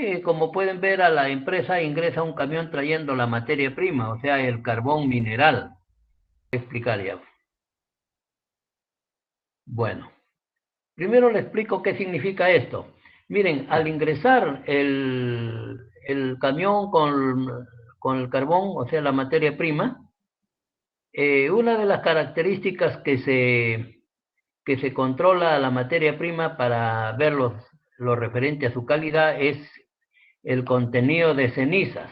Sí, como pueden ver, a la empresa ingresa un camión trayendo la materia prima, o sea, el carbón mineral. Voy a explicar ya. Bueno, primero le explico qué significa esto. Miren, al ingresar el camión con el carbón, o sea, la materia prima, una de las características que se controla la materia prima para ver lo referente a su calidad es el contenido de cenizas.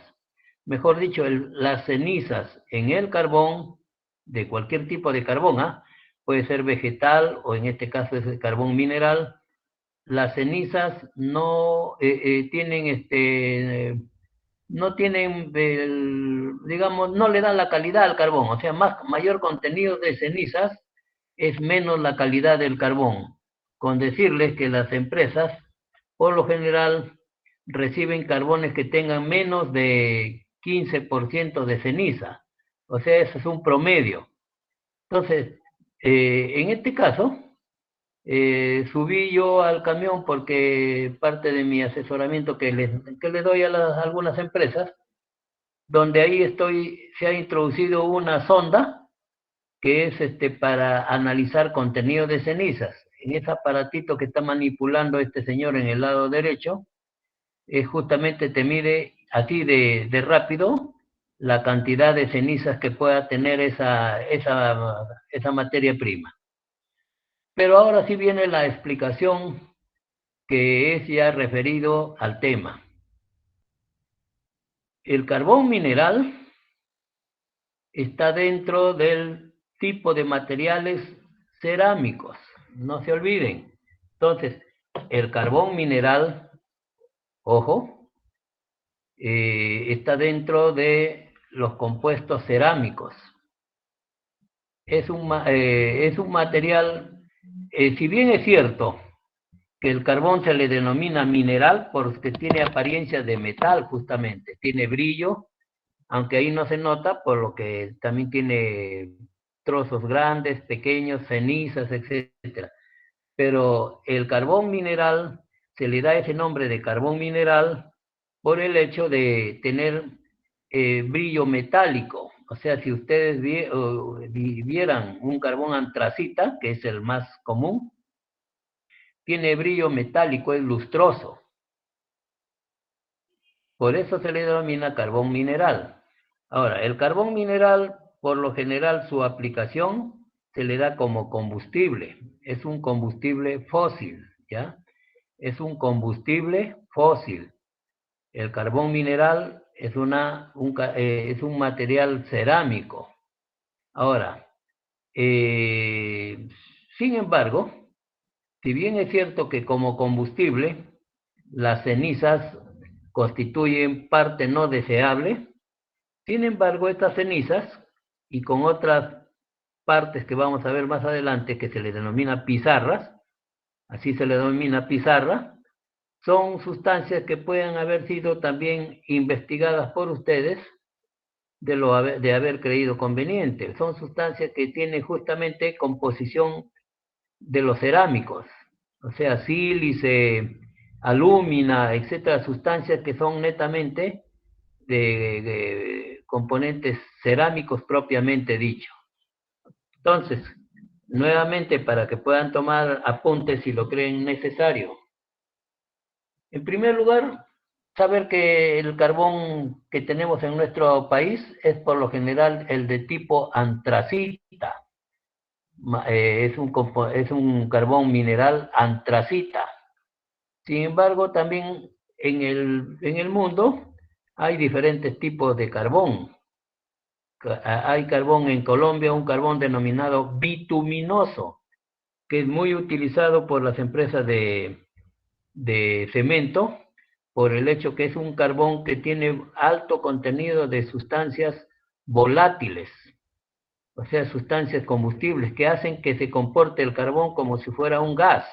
Mejor dicho, las cenizas en el carbón, de cualquier tipo de carbón, ¿ah? Puede ser vegetal o en este caso es el carbón mineral. Las cenizas no tienen no tienen digamos, no le dan la calidad al carbón, o sea, mayor contenido de cenizas es menos la calidad del carbón. Con decirles que las empresas, por lo general, reciben carbones que tengan menos de 15% de ceniza. O sea, ese es un promedio. Entonces, en este caso, subí yo al camión porque parte de mi asesoramiento que les doy a algunas empresas, donde ahí se ha introducido una sonda que es para analizar contenido de cenizas. En ese aparatito que está manipulando este señor en el lado derecho, justamente te mide así de rápido la cantidad de cenizas que pueda tener esa materia prima. Pero ahora sí viene la explicación que es ya referido al tema. El carbón mineral está dentro del tipo de materiales cerámicos, no se olviden. Entonces, el carbón mineral, ojo, está dentro de los compuestos cerámicos. Es un material, si bien es cierto que el carbón se le denomina mineral porque tiene apariencia de metal justamente, tiene brillo, aunque ahí no se nota, por lo que también tiene trozos grandes, pequeños, cenizas, etcétera. Pero el carbón mineral se le da ese nombre de carbón mineral por el hecho de tener brillo metálico. O sea, si ustedes vieran un carbón antracita, que es el más común, tiene brillo metálico, es lustroso. Por eso se le denomina carbón mineral. Ahora, el carbón mineral, por lo general, su aplicación se le da como combustible. Es un combustible fósil, ¿ya? Es un combustible fósil. El carbón mineral es un material cerámico. Ahora, eh, sin embargo, si bien es cierto que como combustible, las cenizas constituyen parte no deseable, sin embargo, estas cenizas, y con otras partes que vamos a ver más adelante, que se les denomina pizarras, así se le denomina pizarra, son sustancias que pueden haber sido también investigadas por ustedes de haber creído conveniente. Son sustancias que tienen justamente composición de los cerámicos, o sea, sílice, alúmina, etcétera, sustancias que son netamente de componentes cerámicos propiamente dicho. Entonces, nuevamente para que puedan tomar apuntes si lo creen necesario. En primer lugar, saber que el carbón que tenemos en nuestro país es por lo general el de tipo antracita. Es un carbón mineral antracita. Sin embargo, también en el mundo hay diferentes tipos de carbón. Hay carbón en Colombia, un carbón denominado bituminoso, que es muy utilizado por las empresas de cemento, por el hecho que es un carbón que tiene alto contenido de sustancias volátiles, o sea, sustancias combustibles que hacen que se comporte el carbón como si fuera un gas,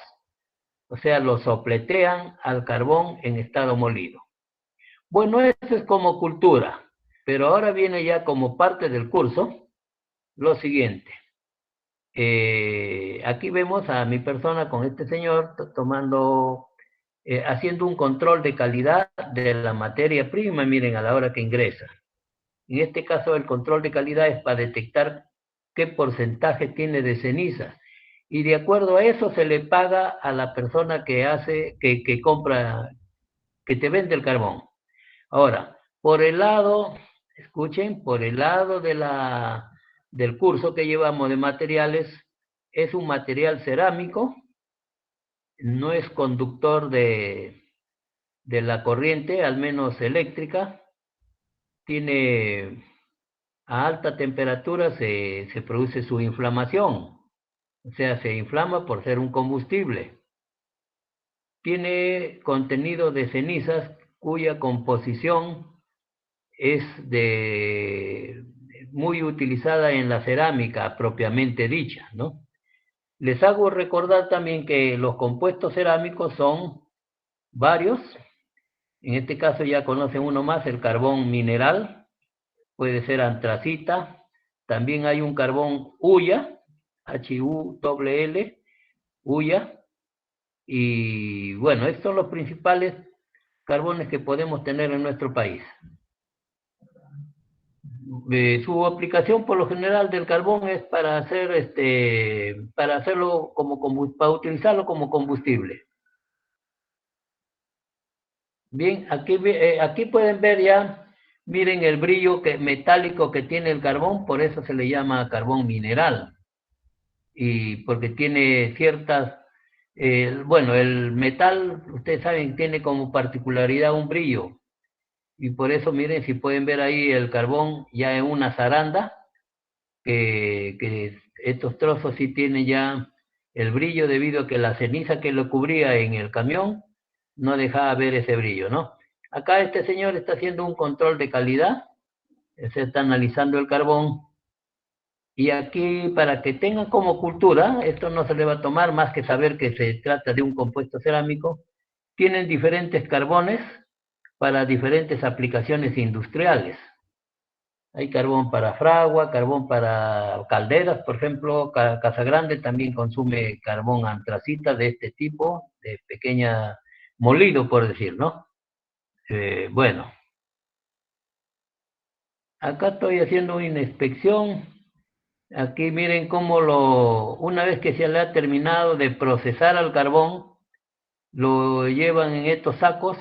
o sea, lo sopletean al carbón en estado molido. Bueno, eso es como cultura, pero ahora viene ya como parte del curso lo siguiente. Aquí vemos a mi persona con este señor tomando haciendo un control de calidad de la materia prima, miren, a la hora que ingresa. En este caso, el control de calidad es para detectar qué porcentaje tiene de ceniza. Y de acuerdo a eso se le paga a la persona que compra, que te vende el carbón. Ahora, por el lado, escuchen, por el lado del curso que llevamos de materiales, es un material cerámico, no es conductor de la corriente, al menos eléctrica, tiene a alta temperatura se produce su inflamación, o sea, se inflama por ser un combustible. Tiene contenido de cenizas cuya composición es muy utilizada en la cerámica propiamente dicha, ¿no? Les hago recordar también que los compuestos cerámicos son varios. En este caso ya conocen uno más, el carbón mineral, puede ser antracita. También hay un carbón hulla, Hull, hulla. Y bueno, estos son los principales carbones que podemos tener en nuestro país. Su aplicación por lo general del carbón es para hacerlo para utilizarlo como combustible. Bien, aquí pueden ver ya, miren el brillo metálico que tiene el carbón, por eso se le llama carbón mineral. Y porque tiene bueno, el metal, ustedes saben, tiene como particularidad un brillo. Y por eso, miren, si pueden ver ahí el carbón ya en una zaranda, que estos trozos sí tienen ya el brillo debido a que la ceniza que lo cubría en el camión no dejaba ver ese brillo, ¿no? Acá este señor está haciendo un control de calidad, se está analizando el carbón, y aquí para que tengan como cultura, esto no se le va a tomar más que saber que se trata de un compuesto cerámico, tienen diferentes carbones para diferentes aplicaciones industriales. Hay carbón para fragua, carbón para calderas, por ejemplo, Casa Grande también consume carbón antracita de este tipo, de pequeña molido, por decir, ¿no? Bueno, acá estoy haciendo una inspección. Aquí miren cómo una vez que se le ha terminado de procesar al carbón, lo llevan en estos sacos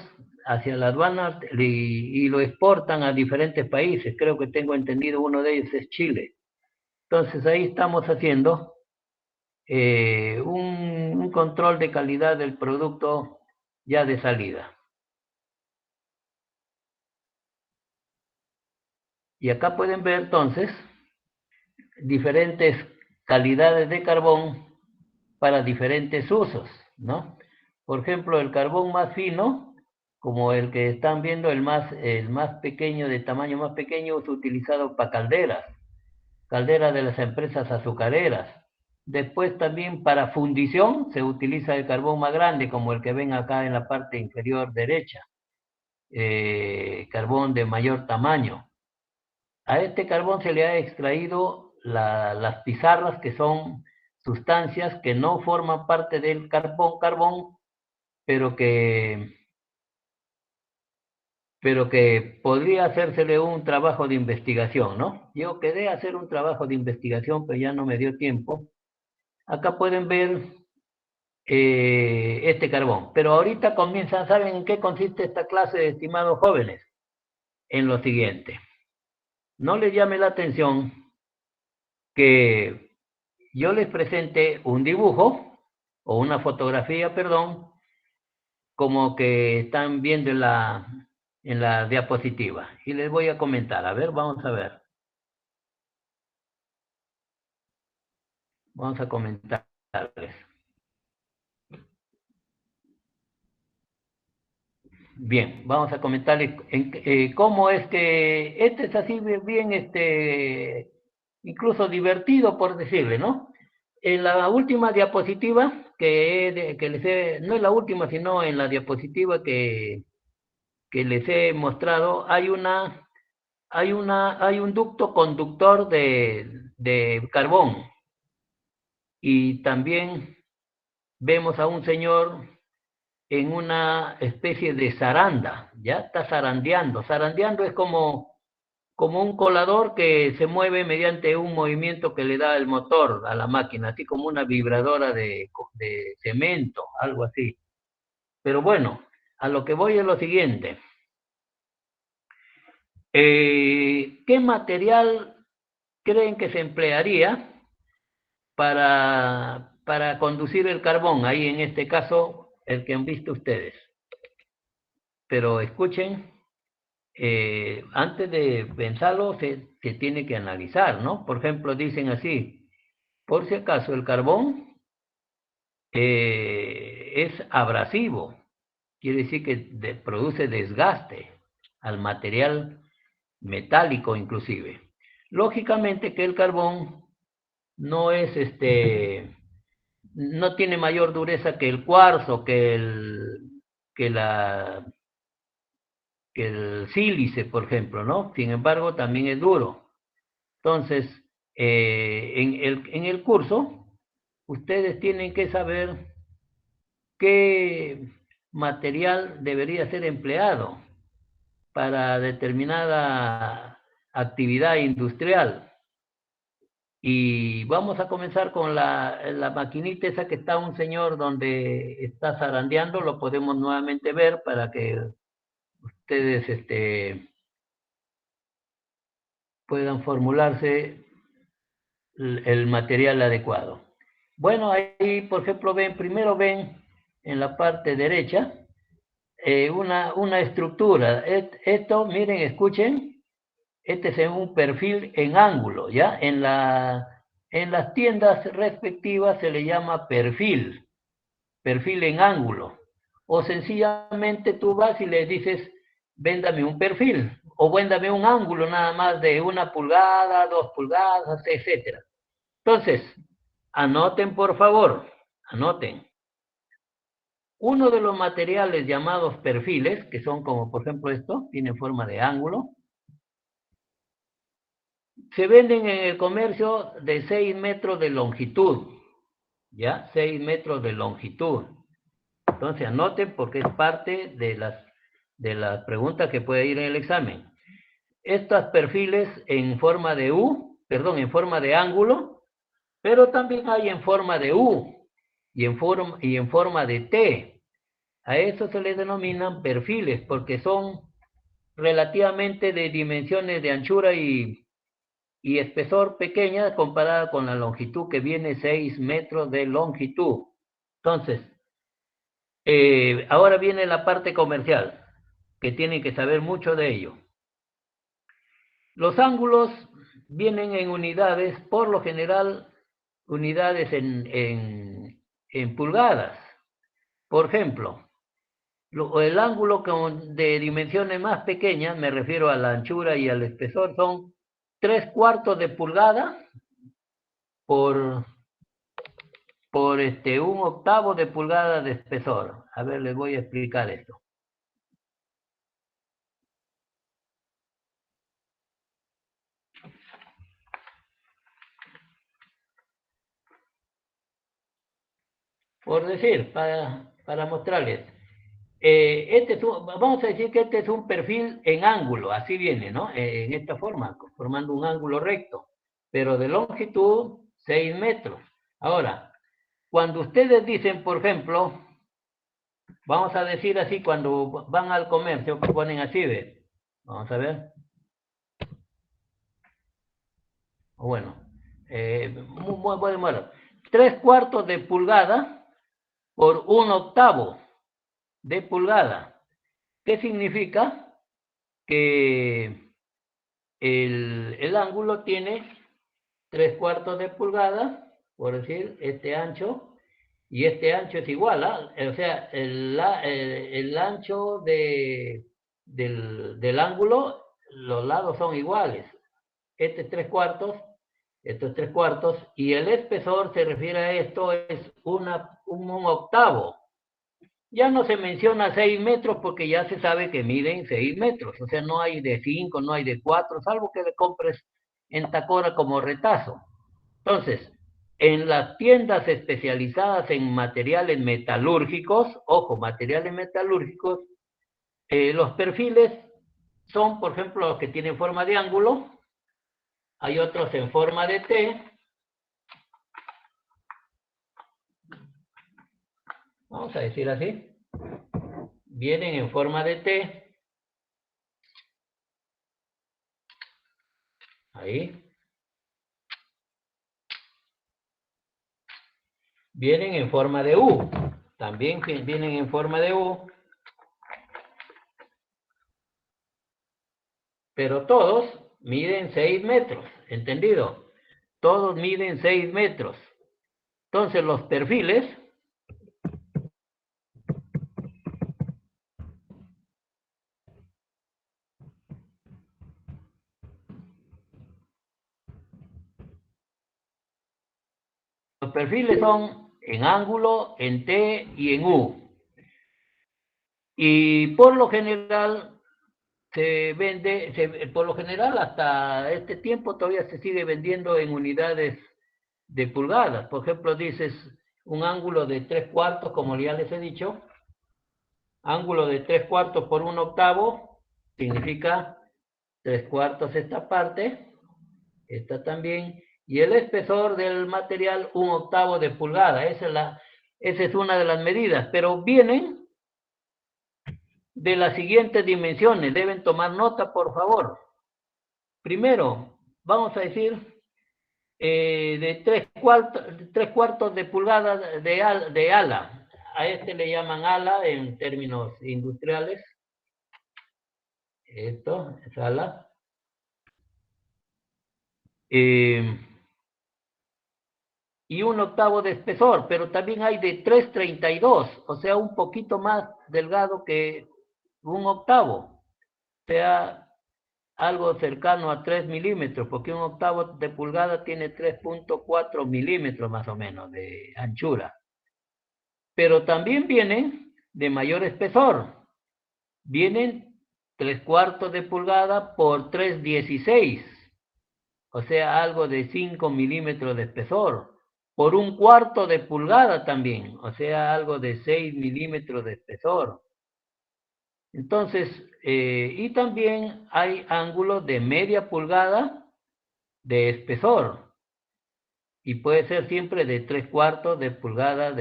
hacia la aduana y lo exportan a diferentes países. Creo que tengo entendido uno de ellos es Chile. Entonces ahí estamos haciendo un control de calidad del producto ya de salida. Y acá pueden ver entonces diferentes calidades de carbón para diferentes usos, ¿no? Por ejemplo, el carbón más fino, como el que están viendo, el más pequeño, de tamaño más pequeño, es utilizado para calderas de las empresas azucareras. Después también para fundición se utiliza el carbón más grande, como el que ven acá en la parte inferior derecha, carbón de mayor tamaño. A este carbón se le ha extraído las pizarras, que son sustancias que no forman parte del carbón, pero que podría hacérsele un trabajo de investigación, ¿no? Yo quedé a hacer un trabajo de investigación, pero ya no me dio tiempo. Acá pueden ver este carbón, pero ahorita comienzan, ¿saben en qué consiste esta clase, estimados jóvenes? En lo siguiente, no les llame la atención que yo les presente un dibujo o una fotografía, perdón, como que están viendo en la diapositiva. Y les voy a comentar. A ver, vamos a ver. Vamos a comentarles. Bien, vamos a comentarles cómo es que este es así bien, incluso divertido, por decirle, ¿no? En la última diapositiva, no es la última, sino en la diapositiva que les he mostrado, hay un ducto conductor de carbón, y también vemos a un señor en una especie de zaranda, ¿ya? Está zarandeando. Zarandeando es como un colador que se mueve mediante un movimiento que le da el motor a la máquina, así como una vibradora de cemento, algo así. Pero bueno, a lo que voy es lo siguiente. ¿Qué material creen que se emplearía para conducir el carbón? Ahí en este caso, el que han visto ustedes. Pero escuchen, antes de pensarlo, se tiene que analizar, ¿no? Por ejemplo, dicen así, por si acaso el carbón es abrasivo, quiere decir que produce desgaste al material metálico inclusive. Lógicamente que el carbón no es no tiene mayor dureza que el cuarzo, que la, que el sílice, por ejemplo, ¿no? Sin embargo, también es duro. Entonces, en el curso, ustedes tienen que saber qué material debería ser empleado para determinada actividad industrial. Y vamos a comenzar con la maquinita esa que está un señor donde está zarandeando, lo podemos nuevamente ver para que ustedes puedan formularse el material adecuado. Bueno, ahí por ejemplo primero ven en la parte derecha una estructura. Esto, miren, escuchen, este es un perfil en ángulo, ¿ya? En las tiendas respectivas se le llama perfil en ángulo. O sencillamente tú vas y le dices, véndame un perfil, o véndame un ángulo nada más de 1 pulgada, 2 pulgadas, etcétera. Entonces, anoten por favor, anoten. Uno de los materiales llamados perfiles, que son como por ejemplo esto, tienen forma de ángulo, se venden en el comercio de 6 metros de longitud, ¿ya? 6 metros de longitud. Entonces anoten porque es parte de las preguntas que puede ir en el examen. Estos perfiles en forma de en forma de ángulo, pero también hay en forma de U y en forma de T. A eso se les denominan perfiles porque son relativamente de dimensiones de anchura y espesor pequeña comparada con la longitud que viene 6 metros de longitud. Entonces, ahora viene la parte comercial, que tienen que saber mucho de ello. Los ángulos vienen en unidades, por lo general, unidades en pulgadas. Por ejemplo, el ángulo de dimensiones más pequeñas, me refiero a la anchura y al espesor, son 3/4 de pulgada por 1/8 de pulgada de espesor. A ver, les voy a explicar esto. Por decir, para mostrarles. Vamos a decir que este es un perfil en ángulo, así viene, ¿no? En esta forma, formando un ángulo recto, pero de longitud 6 metros. Ahora, cuando ustedes dicen, por ejemplo, vamos a decir así, cuando van al comercio, que ponen así, ¿ve? Vamos a ver. Bueno, bueno, 3/4 de pulgada por 1/8 de pulgada. ¿Qué significa? Que el ángulo tiene 3/4 de pulgada, por decir, este ancho, y este ancho es igual, ¿ah? O sea, el ancho del ángulo, los lados son iguales. Este es 3/4, esto es 3/4, y el espesor se refiere a esto, es un 1/8. Ya no se menciona 6 metros porque ya se sabe que miden 6 metros, o sea, no hay de 5, no hay de 4, salvo que le compres en Tacora como retazo. Entonces, En las tiendas especializadas en materiales metalúrgicos, ojo, materiales metalúrgicos, los perfiles son, por ejemplo, los que tienen forma de ángulo, hay otros en forma de T, vamos a decir así, vienen en forma de T, ahí, vienen en forma de U, también vienen en forma de U, pero todos miden 6 metros, ¿entendido? Todos miden 6 metros. Entonces los perfiles son en ángulo, en T y en U. Y por lo general se vende, por lo general hasta este tiempo todavía se sigue vendiendo en unidades de pulgadas. Por ejemplo, dices un ángulo de 3/4, como ya les he dicho, ángulo de 3/4 por 1/8, significa 3/4 esta parte, esta también, y el espesor del material 1/8 de pulgada. Esa es una de las medidas, pero vienen de las siguientes dimensiones. Deben tomar nota, por favor. Primero, vamos a decir de 3/4 de pulgada de ala. A este le llaman ala en términos industriales. Esto es ala. Y 1/8 de espesor, pero también hay de 3/32, o sea, un poquito más delgado que 1/8, o sea, algo cercano a 3 milímetros, porque 1/8 de pulgada tiene 3.4 milímetros más o menos de anchura. Pero también vienen de mayor espesor, vienen 3/4 de pulgada por 3/16, o sea, algo de 5 milímetros de espesor. Por 1/4 de pulgada también, o sea, algo de 6 milímetros de espesor. Entonces, y también hay ángulos de media pulgada de espesor, y puede ser siempre de 3/4 de pulgada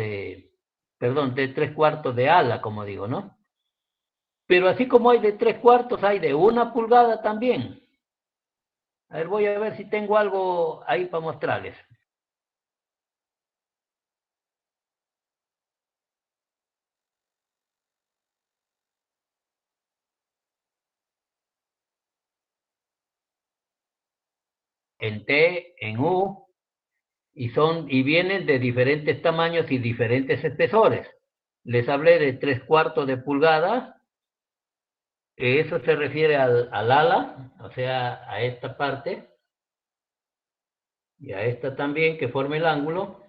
perdón, de 3/4 de ala, como digo, ¿no? Pero así como hay de 3/4, hay de 1 pulgada también. A ver, voy a ver si tengo algo ahí para mostrarles. En T, en U, y vienen de diferentes tamaños y diferentes espesores. Les hablé de 3/4 de pulgada, eso se refiere al ala, o sea, a esta parte, y a esta también, que forma el ángulo.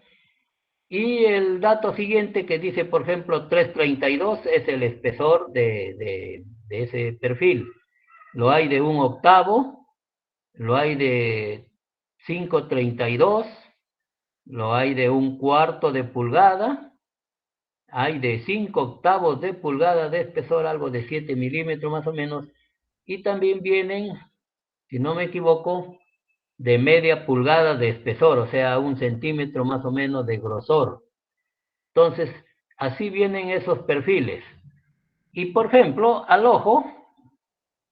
Y el dato siguiente que dice, por ejemplo, 3/32 es el espesor de ese perfil. Lo hay de 1/8, lo hay de 5/32, lo hay de 1/4 de pulgada, hay de 5/8 de pulgada de espesor, algo de 7 milímetros más o menos, y también vienen, si no me equivoco, de media pulgada de espesor, o sea, 1 centímetro más o menos de grosor. Entonces, así vienen esos perfiles. Y por ejemplo, al ojo,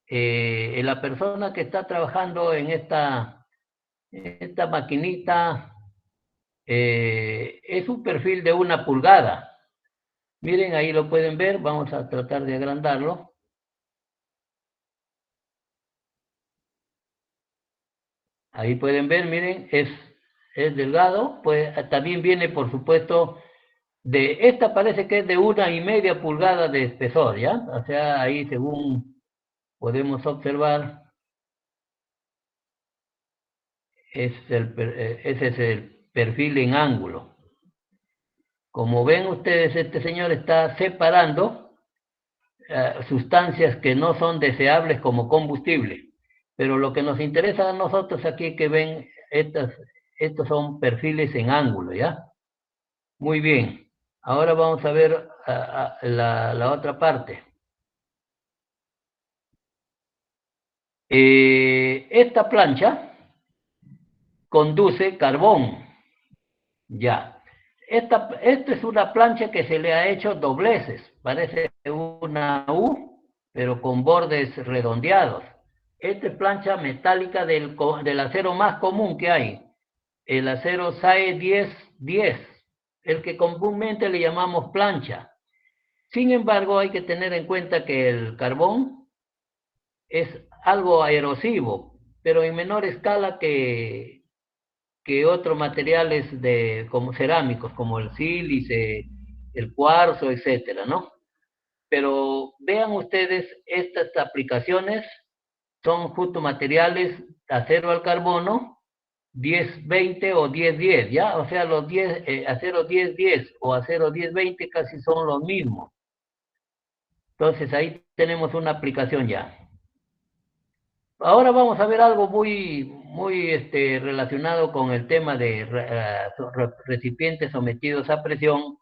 la persona que está trabajando en esta maquinita es un perfil de 1 pulgada. Miren, ahí lo pueden ver, vamos a tratar de agrandarlo. Ahí pueden ver, miren, es delgado, pues también viene, por supuesto, esta parece que es de 1,5 pulgadas de espesor, ¿ya? O sea, ahí según podemos observar, ese es el perfil en ángulo. Como ven ustedes, este señor está separando sustancias que no son deseables como combustible. Pero lo que nos interesa a nosotros aquí es que ven estos son perfiles en ángulo, ¿ya? Muy bien. Ahora vamos a ver la otra parte. Esta plancha conduce carbón, ya. Esta es una plancha que se le ha hecho dobleces, parece una U, pero con bordes redondeados. Esta es plancha metálica del acero más común que hay, el acero SAE 1010, el que comúnmente le llamamos plancha. Sin embargo, hay que tener en cuenta que el carbón es algo erosivo, pero en menor escala que otros materiales como cerámicos, como el sílice, el cuarzo, etcétera, ¿no? Pero vean ustedes, estas aplicaciones son justo materiales acero al carbono 10-20 o 10-10, ¿ya? O sea, los 10, acero 10-10 o acero 10-20 casi son los mismos. Entonces ahí tenemos una aplicación ya. Ahora vamos a ver algo muy relacionado con el tema de recipientes sometidos a presión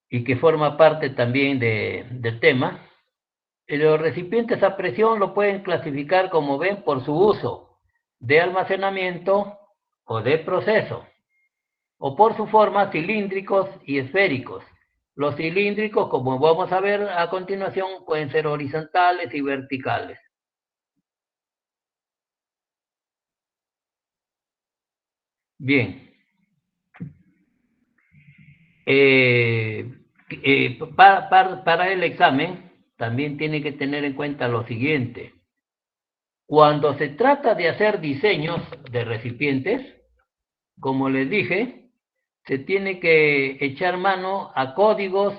y que forma parte también del tema. Los recipientes a presión lo pueden clasificar, como ven, por su uso de almacenamiento o de proceso, o por su forma cilíndricos y esféricos. Los cilíndricos, como vamos a ver a continuación, pueden ser horizontales y verticales. Bien. Para el examen también tiene que tener en cuenta lo siguiente. Cuando se trata de hacer diseños de recipientes, como les dije, se tiene que echar mano a códigos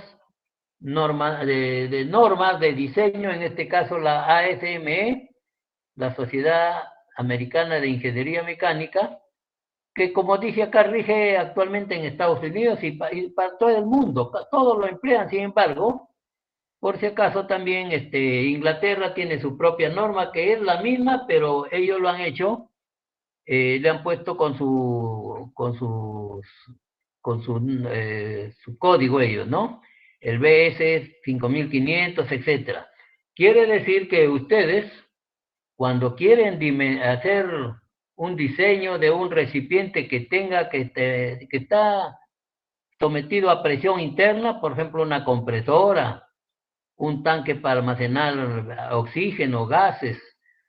de normas de diseño, en este caso la ASME, la Sociedad Americana de Ingeniería Mecánica, que como dije acá rige actualmente en Estados Unidos y para todo el mundo, todos lo emplean. Sin embargo, por si acaso también Inglaterra tiene su propia norma que es la misma, pero ellos lo han hecho, le han puesto su código ellos, ¿no? El BS 5500, etcétera. Quiere decir que ustedes, cuando quieren hacer un diseño de un recipiente que está sometido a presión interna, por ejemplo, una compresora, un tanque para almacenar oxígeno, gases,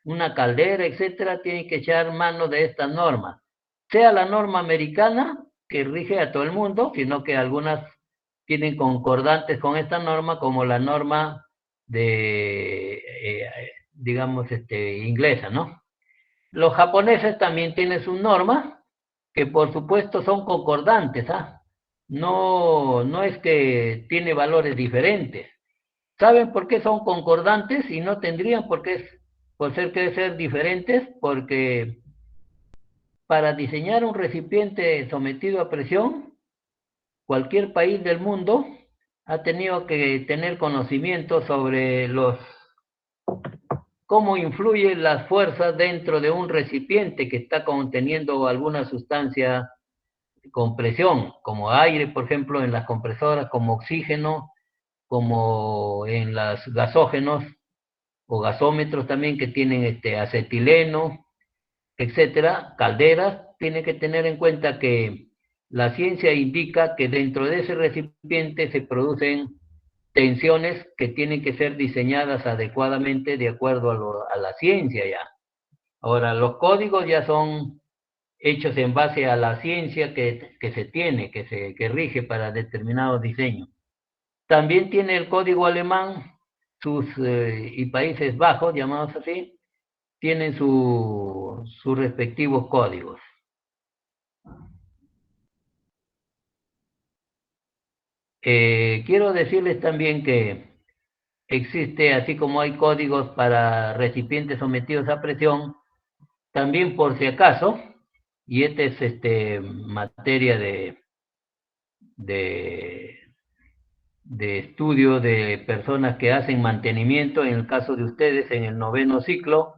una caldera, etcétera, tienen que echar mano de esta norma. Sea la norma americana, que rige a todo el mundo, sino que algunas tienen concordantes con esta norma, como la norma digamos, inglesa, ¿no? Los japoneses también tienen sus normas, que por supuesto son concordantes, ¿ah? No, no es que tiene valores diferentes. ¿Saben por qué son concordantes y no tendrían por ser diferentes? Porque para diseñar un recipiente sometido a presión, cualquier país del mundo ha tenido que tener conocimiento sobre cómo influyen las fuerzas dentro de un recipiente que está conteniendo alguna sustancia con presión, como aire, por ejemplo, en las compresoras, como oxígeno, como en las gasógenos o gasómetros también que tienen acetileno, etcétera, calderas. Tiene que tener en cuenta que la ciencia indica que dentro de ese recipiente se producen tensiones que tienen que ser diseñadas adecuadamente de acuerdo a la ciencia ya. Ahora, los códigos ya son hechos en base a la ciencia que se tiene, que rige para determinados diseños. También tiene el código alemán y Países Bajos, llamados así, tienen sus respectivos códigos. Quiero decirles también que existe, así como hay códigos para recipientes sometidos a presión, también por si acaso, y esta es materia de, de estudio de personas que hacen mantenimiento, en el caso de ustedes, en el 9º ciclo,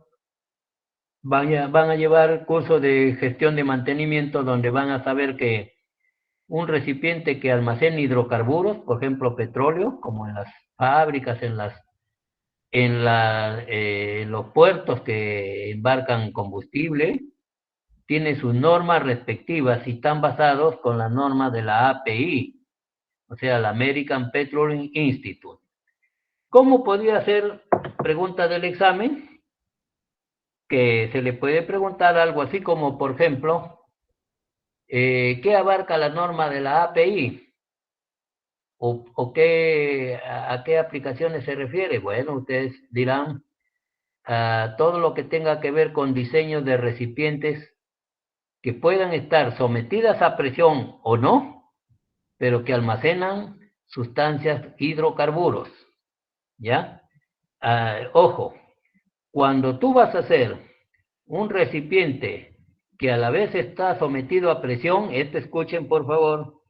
van a llevar curso de gestión de mantenimiento donde van a saber que un recipiente que almacena hidrocarburos, por ejemplo petróleo, como en las fábricas, en los puertos que embarcan combustible, tiene sus normas respectivas y están basados con las normas de la API, o sea, la American Petroleum Institute. ¿Cómo podría ser pregunta del examen? Que se le puede preguntar algo así como, por ejemplo, ¿qué abarca la norma de la API? ¿O a qué aplicaciones se refiere? Bueno, ustedes dirán todo lo que tenga que ver con diseños de recipientes que puedan estar sometidas a presión o no, pero que almacenan sustancias hidrocarburos, ¿ya? Ojo, cuando tú vas a hacer un recipiente que a la vez está sometido a presión, escuchen por favor,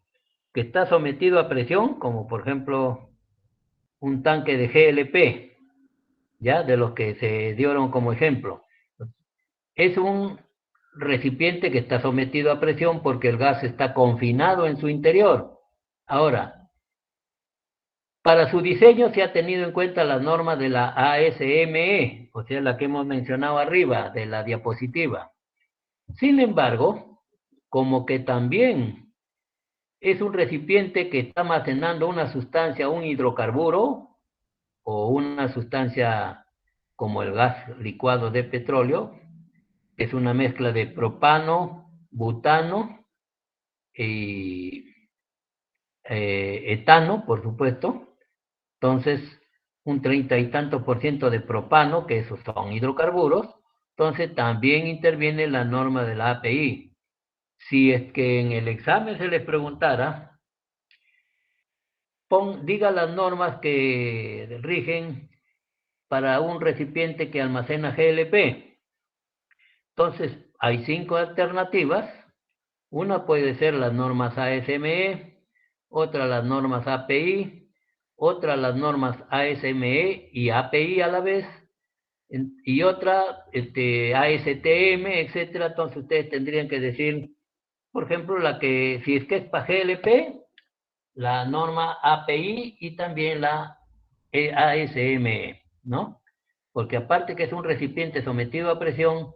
que está sometido a presión, como por ejemplo un tanque de GLP, ¿ya? De los que se dieron como ejemplo. Es un recipiente que está sometido a presión porque el gas está confinado en su interior. Ahora, para su diseño se ha tenido en cuenta las normas de la ASME, o sea, la que hemos mencionado arriba de la diapositiva. Sin embargo, como que también es un recipiente que está almacenando una sustancia, un hidrocarburo o una sustancia como el gas licuado de petróleo, es una mezcla de propano, butano y etano, por supuesto. Entonces, un 30 y tanto por ciento de propano, que esos son hidrocarburos. Entonces, también interviene la norma de la API. Si es que en el examen se les preguntara, diga las normas que rigen para un recipiente que almacena GLP. Entonces, hay 5 alternativas. Una puede ser las normas ASME, otra las normas API, otra las normas ASME y API a la vez, y otra ASTM, etcétera. Entonces ustedes tendrían que decir, por ejemplo, si es que es para GLP, la norma API y también la ASME, ¿no? Porque aparte que es un recipiente sometido a presión,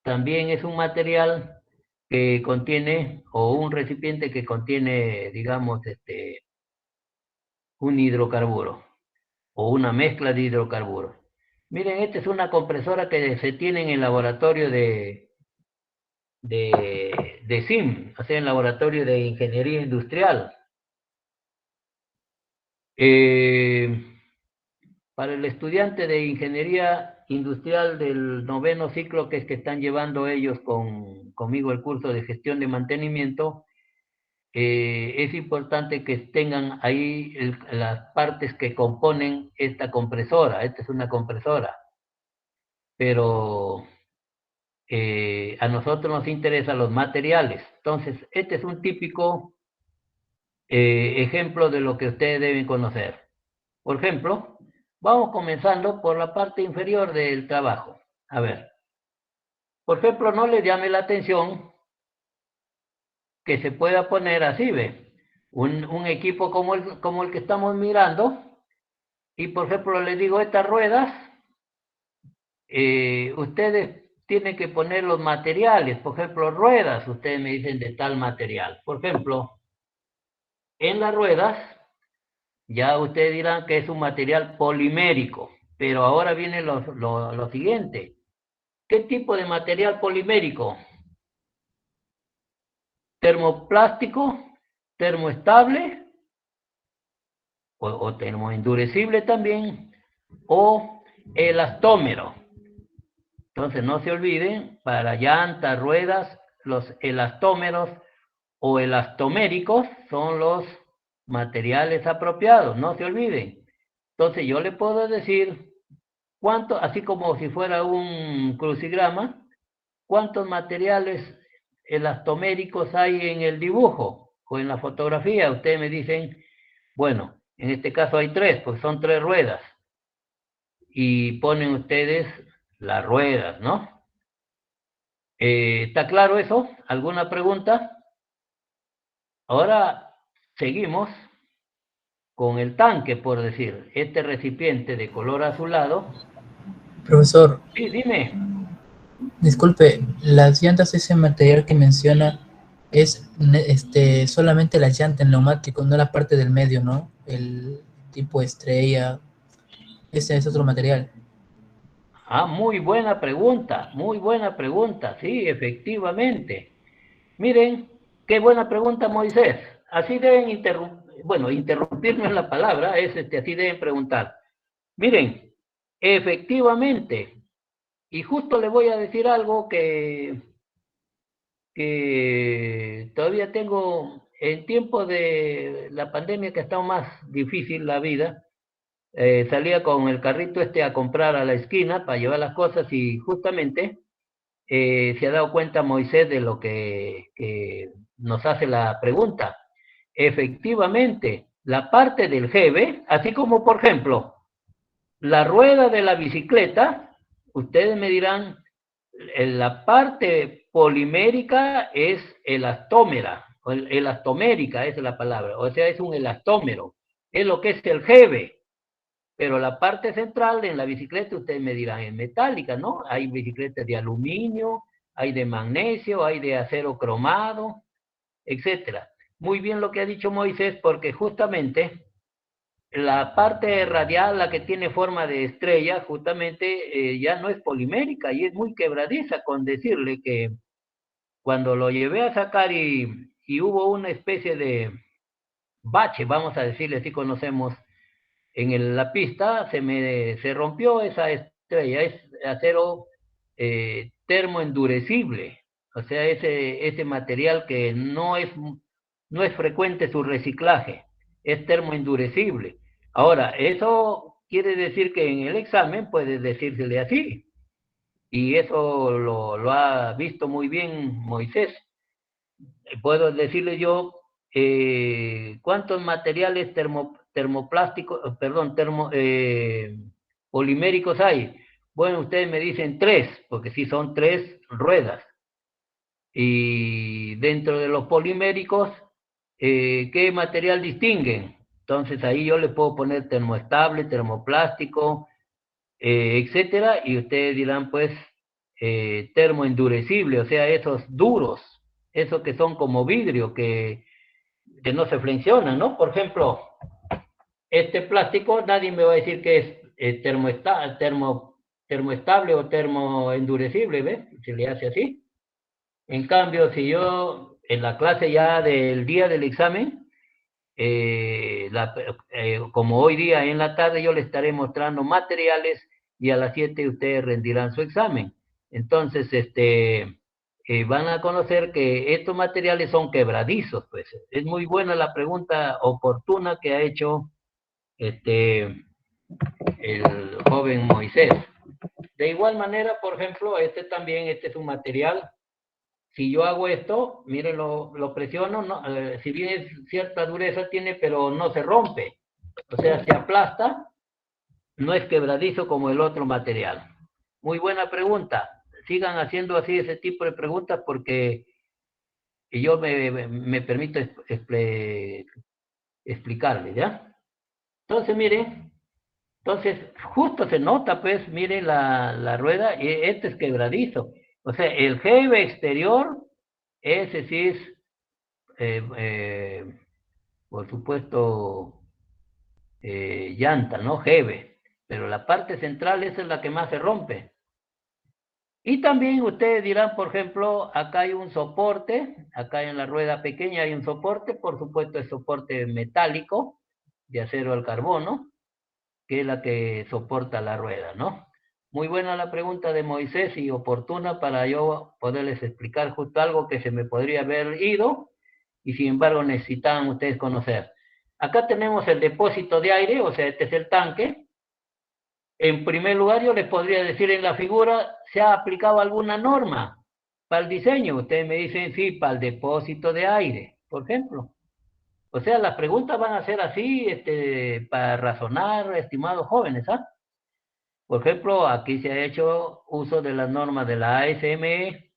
también es un material que contiene, o un recipiente que contiene, digamos, un hidrocarburo, o una mezcla de hidrocarburos. Miren, esta es una compresora que se tiene en el laboratorio de SIM, o sea, en el laboratorio de ingeniería industrial. Eh, para el estudiante de ingeniería industrial del 9º ciclo, que es que están llevando ellos conmigo el curso de gestión de mantenimiento, es importante que tengan ahí las partes que componen esta compresora. Esta es una compresora, pero a nosotros nos interesan los materiales. Entonces, este es un típico ejemplo de lo que ustedes deben conocer. Por ejemplo, vamos comenzando por la parte inferior del trabajo. A ver, por ejemplo, no les llame la atención que se pueda poner así, ¿ve? Un equipo como el que estamos mirando, y por ejemplo les digo, estas ruedas, ustedes tienen que poner los materiales, por ejemplo, ruedas, ustedes me dicen de tal material. Por ejemplo, en las ruedas, ya ustedes dirán que es un material polimérico, pero ahora viene lo siguiente. ¿Qué tipo de material polimérico? ¿Termoplástico? ¿Termoestable? O termoendurecible también, o elastómero. Entonces no se olviden, para llantas, ruedas, los elastómeros o elastoméricos son los materiales apropiados, no se olviden. Entonces yo le puedo decir así como si fuera un crucigrama, cuántos materiales elastoméricos hay en el dibujo o en la fotografía. Ustedes me dicen, bueno, en este caso hay 3, pues son 3 ruedas. Y ponen ustedes las ruedas, ¿no? ¿Está claro eso? ¿Alguna pregunta? Ahora seguimos con el tanque, por decir, este recipiente de color azulado. Profesor, Sí, dime. disculpe, las llantas, ese material que menciona, es solamente las llantas, el neumático, no la parte del medio, ¿no? El tipo estrella, ese es otro material. Ah, muy buena pregunta, sí, efectivamente. Miren, qué buena pregunta, Moisés. Así deben interrumpirme en la palabra, así deben preguntar. Miren, efectivamente, y justo le voy a decir algo que todavía tengo, en tiempo de la pandemia que ha estado más difícil la vida, salía con el carrito a comprar a la esquina para llevar las cosas y justamente se ha dado cuenta Moisés de lo que nos hace la pregunta. Efectivamente, la parte del jeve, así como por ejemplo, la rueda de la bicicleta, ustedes me dirán, la parte polimérica es elastómera, o elastomérica es la palabra, o sea, es un elastómero, es lo que es el jeve. Pero la parte central en la bicicleta, ustedes me dirán, es metálica, ¿no? Hay bicicletas de aluminio, hay de magnesio, hay de acero cromado, etcétera. Muy bien lo que ha dicho Moisés, porque justamente la parte radial, la que tiene forma de estrella, justamente ya no es polimérica y es muy quebradiza, con decirle que cuando lo llevé a sacar y hubo una especie de bache, vamos a decirle así conocemos la pista se rompió esa estrella, es acero termoendurecible, o sea, ese material que no es frecuente su reciclaje, es termoendurecible. Ahora, eso quiere decir que en el examen puede decírsele así, y eso lo ha visto muy bien Moisés. Puedo decirle yo cuántos materiales termoplásticos, perdón, poliméricos hay. Bueno, ustedes me dicen tres, porque sí son tres ruedas. Y dentro de los poliméricos, ¿qué material distinguen? Entonces ahí yo le puedo poner termoestable, termoplástico, etcétera, y ustedes dirán, pues, termoendurecible, o sea, esos duros, esos que son como vidrio, que no se flexionan, ¿no? Por ejemplo, este plástico, nadie me va a decir que es termoestable o termoendurecible, ¿ves? Se le hace así. En cambio, si yo en la clase ya del día del examen, como hoy día en la tarde yo le estaré mostrando materiales y a las 7 ustedes rendirán su examen. Entonces, van a conocer que estos materiales son quebradizos, pues. Es muy buena la pregunta oportuna que ha hecho este, el joven Moisés. De igual manera, por ejemplo, este es un material. Si yo hago esto, miren, lo presiono, no, si bien es cierta dureza tiene, pero no se rompe. O sea, se aplasta, no es quebradizo como el otro material. Muy buena pregunta. Sigan haciendo así ese tipo de preguntas porque yo me permito explicarles, ¿ya? Entonces, miren, justo se nota, pues, miren la rueda, y este es quebradizo. O sea, el jeve exterior, ese sí es eh, eh, por supuesto, llanta, ¿no? Jeve, pero la parte central esa es la que más se rompe. Y también ustedes dirán, por ejemplo, acá hay un soporte, acá en la rueda pequeña hay un soporte, por supuesto es soporte metálico, de acero al carbono, que es la que soporta la rueda, ¿no? Muy buena la pregunta de Moisés y oportuna para yo poderles explicar justo algo que se me podría haber ido y sin embargo necesitaban ustedes conocer. Acá tenemos el depósito de aire, o sea, este es el tanque. En primer lugar, yo les podría decir en la figura, ¿se ha aplicado alguna norma para el diseño? Ustedes me dicen, sí, para el depósito de aire, por ejemplo. O sea, las preguntas van a ser así, para razonar, estimados jóvenes, ¿ah? Por ejemplo, aquí se ha hecho uso de las normas de la ASME,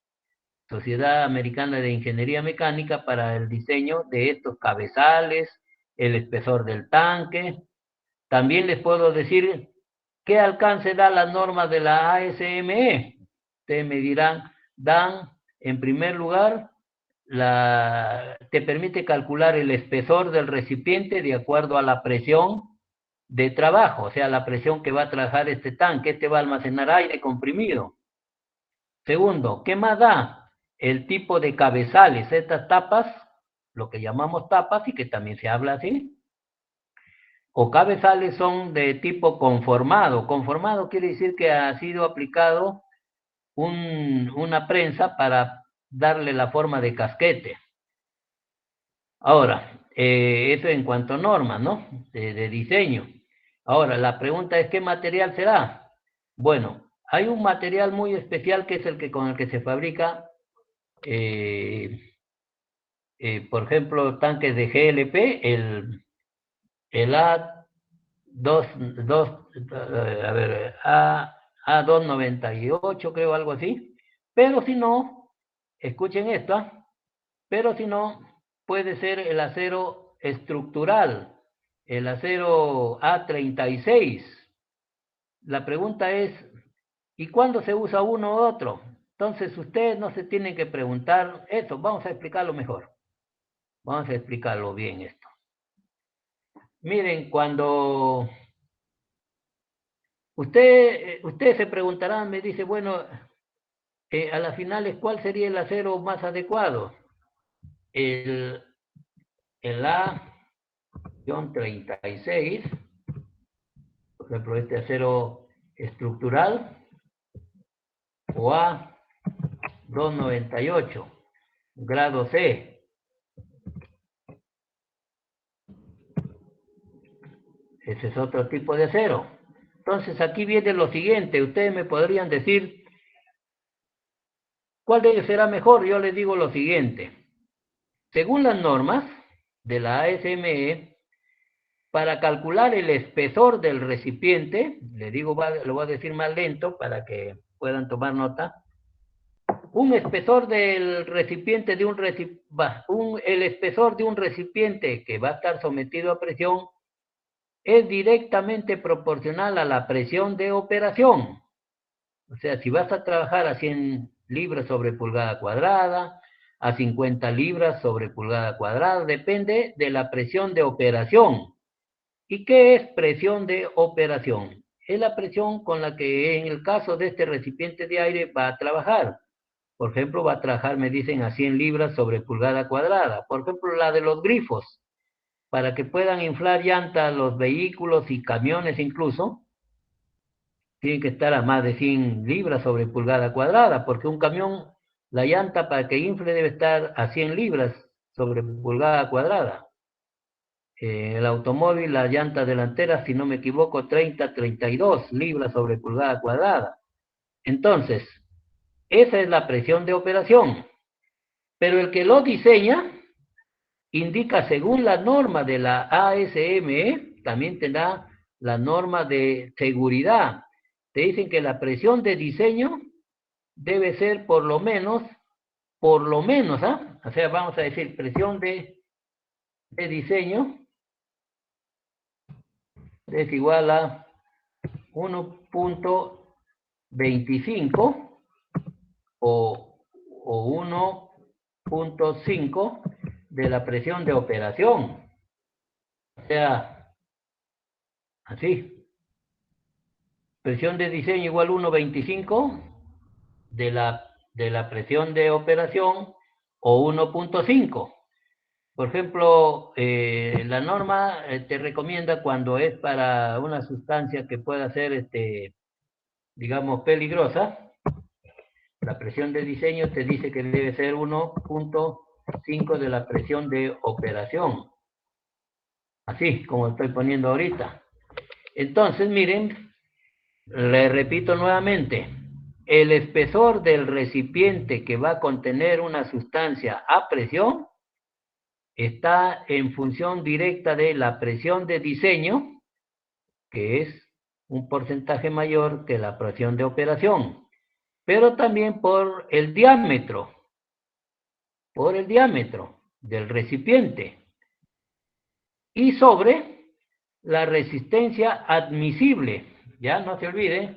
Sociedad Americana de Ingeniería Mecánica para el diseño de estos cabezales, el espesor del tanque. También les puedo decir qué alcance da la norma de la ASME. Ustedes me dirán, dan, en primer lugar, te permite calcular el espesor del recipiente de acuerdo a la presión de trabajo, o sea, la presión que va a trabajar este tanque. Este va a almacenar aire comprimido. Segundo, ¿qué más da? El tipo de cabezales, estas tapas, lo que llamamos tapas y que también se habla así, o cabezales son de tipo conformado. Conformado quiere decir que ha sido aplicado una prensa para darle la forma de casquete. Ahora, eso en cuanto a normas, ¿no? De diseño. Ahora, la pregunta es, ¿qué material será? Bueno, hay un material muy especial que es el que con el que se fabrica, por ejemplo, tanques de GLP, el A298, creo, algo así. Pero si no, escuchen esto, pero si no, puede ser el acero estructural, el acero A36. La pregunta es, ¿y cuándo se usa uno u otro? Entonces, ustedes no se tienen que preguntar eso. Vamos a explicarlo mejor. Vamos a explicarlo bien esto. Miren, cuando ustedes se preguntarán, me dice, bueno, a las finales, ¿cuál sería el acero más adecuado? El A-36, por ejemplo, este acero estructural, o A298, grado C. Ese es otro tipo de acero. Entonces, aquí viene lo siguiente. Ustedes me podrían decir, ¿cuál de ellos será mejor? Yo les digo lo siguiente. Según las normas de la ASME, para calcular el espesor del recipiente, le digo, lo voy a decir más lento para que puedan tomar nota. Un espesor del recipiente el espesor de un recipiente que va a estar sometido a presión es directamente proporcional a la presión de operación. O sea, si vas a trabajar a 100 libras sobre pulgada cuadrada, a 50 libras sobre pulgada cuadrada, depende de la presión de operación. ¿Y qué es presión de operación? Es la presión con la que en el caso de este recipiente de aire va a trabajar. Por ejemplo, va a trabajar, me dicen, a 100 libras sobre pulgada cuadrada. Por ejemplo, la de los grifos. Para que puedan inflar llantas los vehículos y camiones incluso, tienen que estar a más de 100 libras sobre pulgada cuadrada, porque un camión, la llanta para que infle debe estar a 100 libras sobre pulgada cuadrada. El automóvil, la llanta delantera, si no me equivoco, 32 libras sobre pulgada cuadrada. Entonces, esa es la presión de operación. Pero el que lo diseña indica, según la norma de la ASME, también tendrá la norma de seguridad. Te dicen que la presión de diseño debe ser por lo menos, ¿ah? O sea, vamos a decir, presión de diseño es igual a 1.25 o 1.5 de la presión de operación. O sea, así. Presión de diseño igual 1.25 de la presión de operación o 1.5. Por ejemplo, la norma te recomienda cuando es para una sustancia que pueda ser, digamos, peligrosa, la presión de diseño te dice que debe ser 1.5 de la presión de operación. Así como estoy poniendo ahorita. Entonces, miren, le repito nuevamente, el espesor del recipiente que va a contener una sustancia a presión está en función directa de la presión de diseño, que es un porcentaje mayor que la presión de operación, pero también por el diámetro. por el diámetro del recipiente y sobre la resistencia admisible. Ya no se olvide.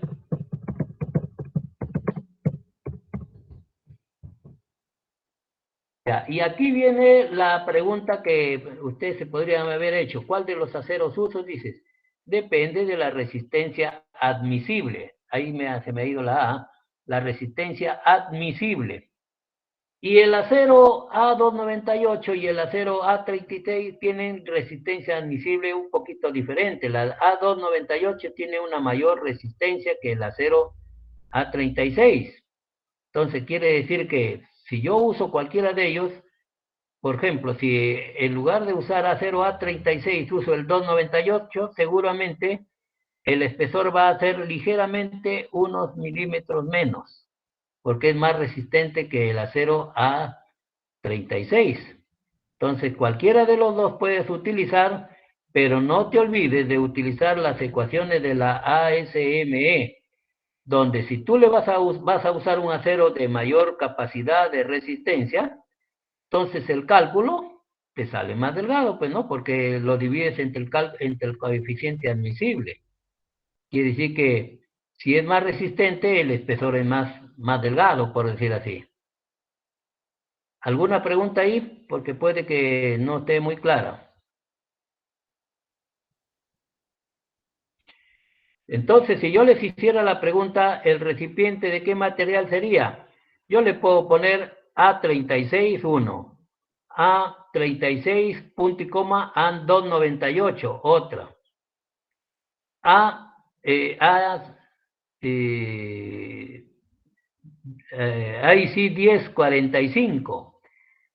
Ya, y aquí viene la pregunta que ustedes se podrían haber hecho. ¿Cuál de los aceros usos? Dices, depende de la resistencia admisible. Ahí se me ha ido la A. La resistencia admisible. Y el acero A298 y el acero A36 tienen resistencia admisible un poquito diferente. La A298 tiene una mayor resistencia que el acero A36. Entonces quiere decir que si yo uso cualquiera de ellos, por ejemplo, si en lugar de usar acero A36 uso el 298, seguramente el espesor va a ser ligeramente unos milímetros menos, porque es más resistente que el acero A36. Entonces, cualquiera de los dos puedes utilizar, pero no te olvides de utilizar las ecuaciones de la ASME, donde si tú le vas a usar un acero de mayor capacidad de resistencia, entonces el cálculo te sale más delgado, pues no, porque lo divides entre el coeficiente admisible. Quiere decir que si es más resistente, el espesor es más delgado, por decir así. ¿Alguna pregunta ahí? Porque puede que no esté muy clara. Entonces, si yo les hiciera la pregunta, ¿el recipiente de qué material sería? Yo le puedo poner A36-1, A36, punto y coma, A298, otra. IC 1045.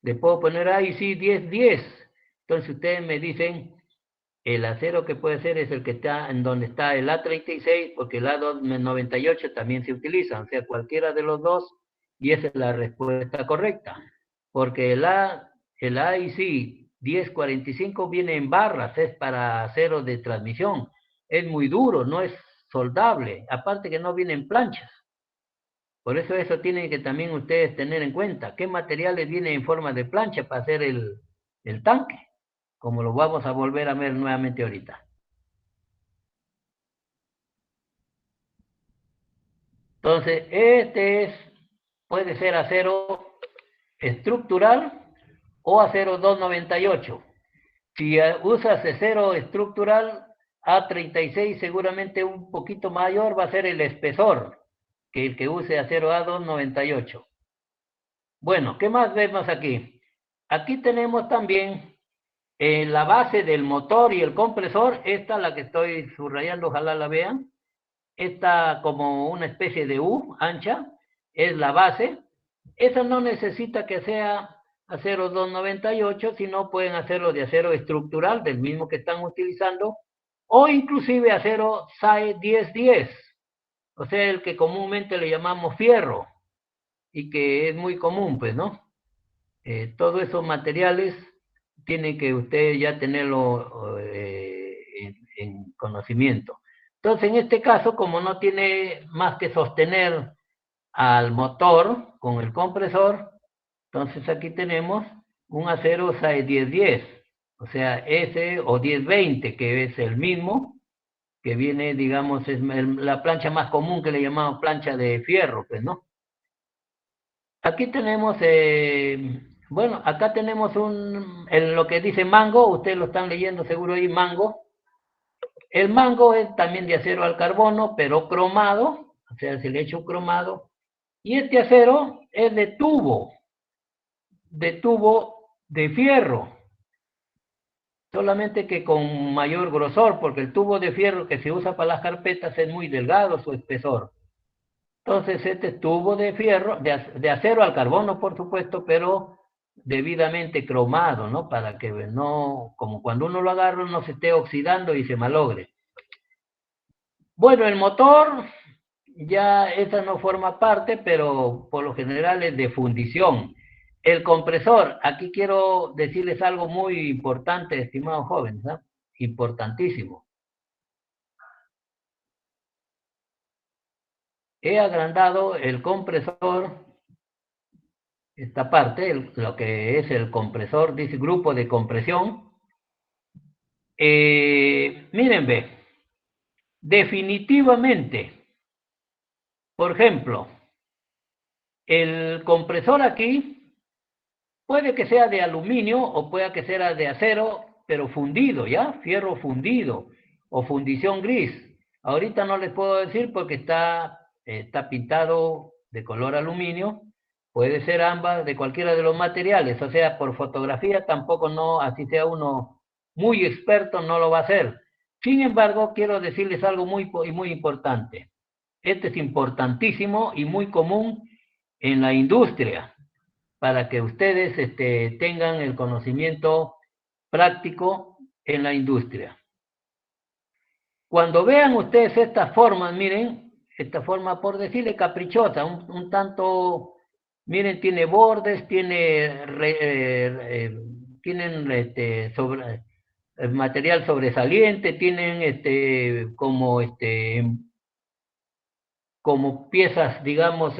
Le puedo poner IC 1010. Entonces ustedes me dicen, el acero que puede ser es el que está en donde está el A36, porque el A298 también se utiliza, o sea, cualquiera de los dos, y esa es la respuesta correcta. Porque el AIC 1045 viene en barras, es para acero de transmisión. Es muy duro, no es soldable, aparte que no viene en planchas. Por eso tienen que también ustedes tener en cuenta qué materiales vienen en forma de plancha para hacer el tanque, como lo vamos a volver a ver nuevamente ahorita. Entonces, puede ser acero estructural o acero 298. Si usas acero estructural, A36 seguramente un poquito mayor va a ser el espesor que el que use acero A298. Bueno, ¿qué más vemos aquí? Aquí tenemos también la base del motor y el compresor. Esta, la que estoy subrayando, ojalá la vean. Esta como una especie de U ancha, es la base. Esa no necesita que sea acero 298, sino pueden hacerlo de acero estructural, del mismo que están utilizando, o inclusive acero SAE 1010, o sea, el que comúnmente le llamamos fierro, y que es muy común, pues, ¿no? Todos esos materiales tienen que ustedes ya tenerlo en conocimiento. Entonces, en este caso, como no tiene más que sostener al motor con el compresor, entonces aquí tenemos un acero SAE 1010, o sea, S o 1020, que es el mismo, que viene, digamos, es la plancha más común que le llamamos plancha de fierro, pues, ¿no? Aquí tenemos, bueno, acá tenemos en lo que dice mango, ustedes lo están leyendo seguro ahí, mango. El mango es también de acero al carbono, pero cromado, o sea, se le echa un cromado. Y este acero es de tubo de fierro, solamente que con mayor grosor, porque el tubo de fierro que se usa para las carpetas es muy delgado su espesor. Entonces este tubo de fierro, de acero al carbono por supuesto, pero debidamente cromado, ¿no? Para que no, como cuando uno lo agarra, no se esté oxidando y se malogre. Bueno, el motor, ya esa no forma parte, pero por lo general es de fundición. El compresor, aquí quiero decirles algo muy importante, estimados jóvenes, ¿no? Importantísimo. He agrandado el compresor esta parte, lo que es el compresor, dice grupo de compresión. Miren, ve, definitivamente, por ejemplo, el compresor aquí puede que sea de aluminio o puede que sea de acero, pero fundido, ¿ya? Fierro fundido o fundición gris. Ahorita no les puedo decir porque está pintado de color aluminio. Puede ser ambas de cualquiera de los materiales. O sea, por fotografía tampoco no, así sea uno muy experto, no lo va a hacer. Sin embargo, quiero decirles algo muy importante. Este es importantísimo y muy común en la industria, para que ustedes tengan el conocimiento práctico en la industria. Cuando vean ustedes estas formas, miren, esta forma por decirle caprichosa, un tanto, miren, tiene bordes, tienen material sobresaliente, tienen como piezas, digamos,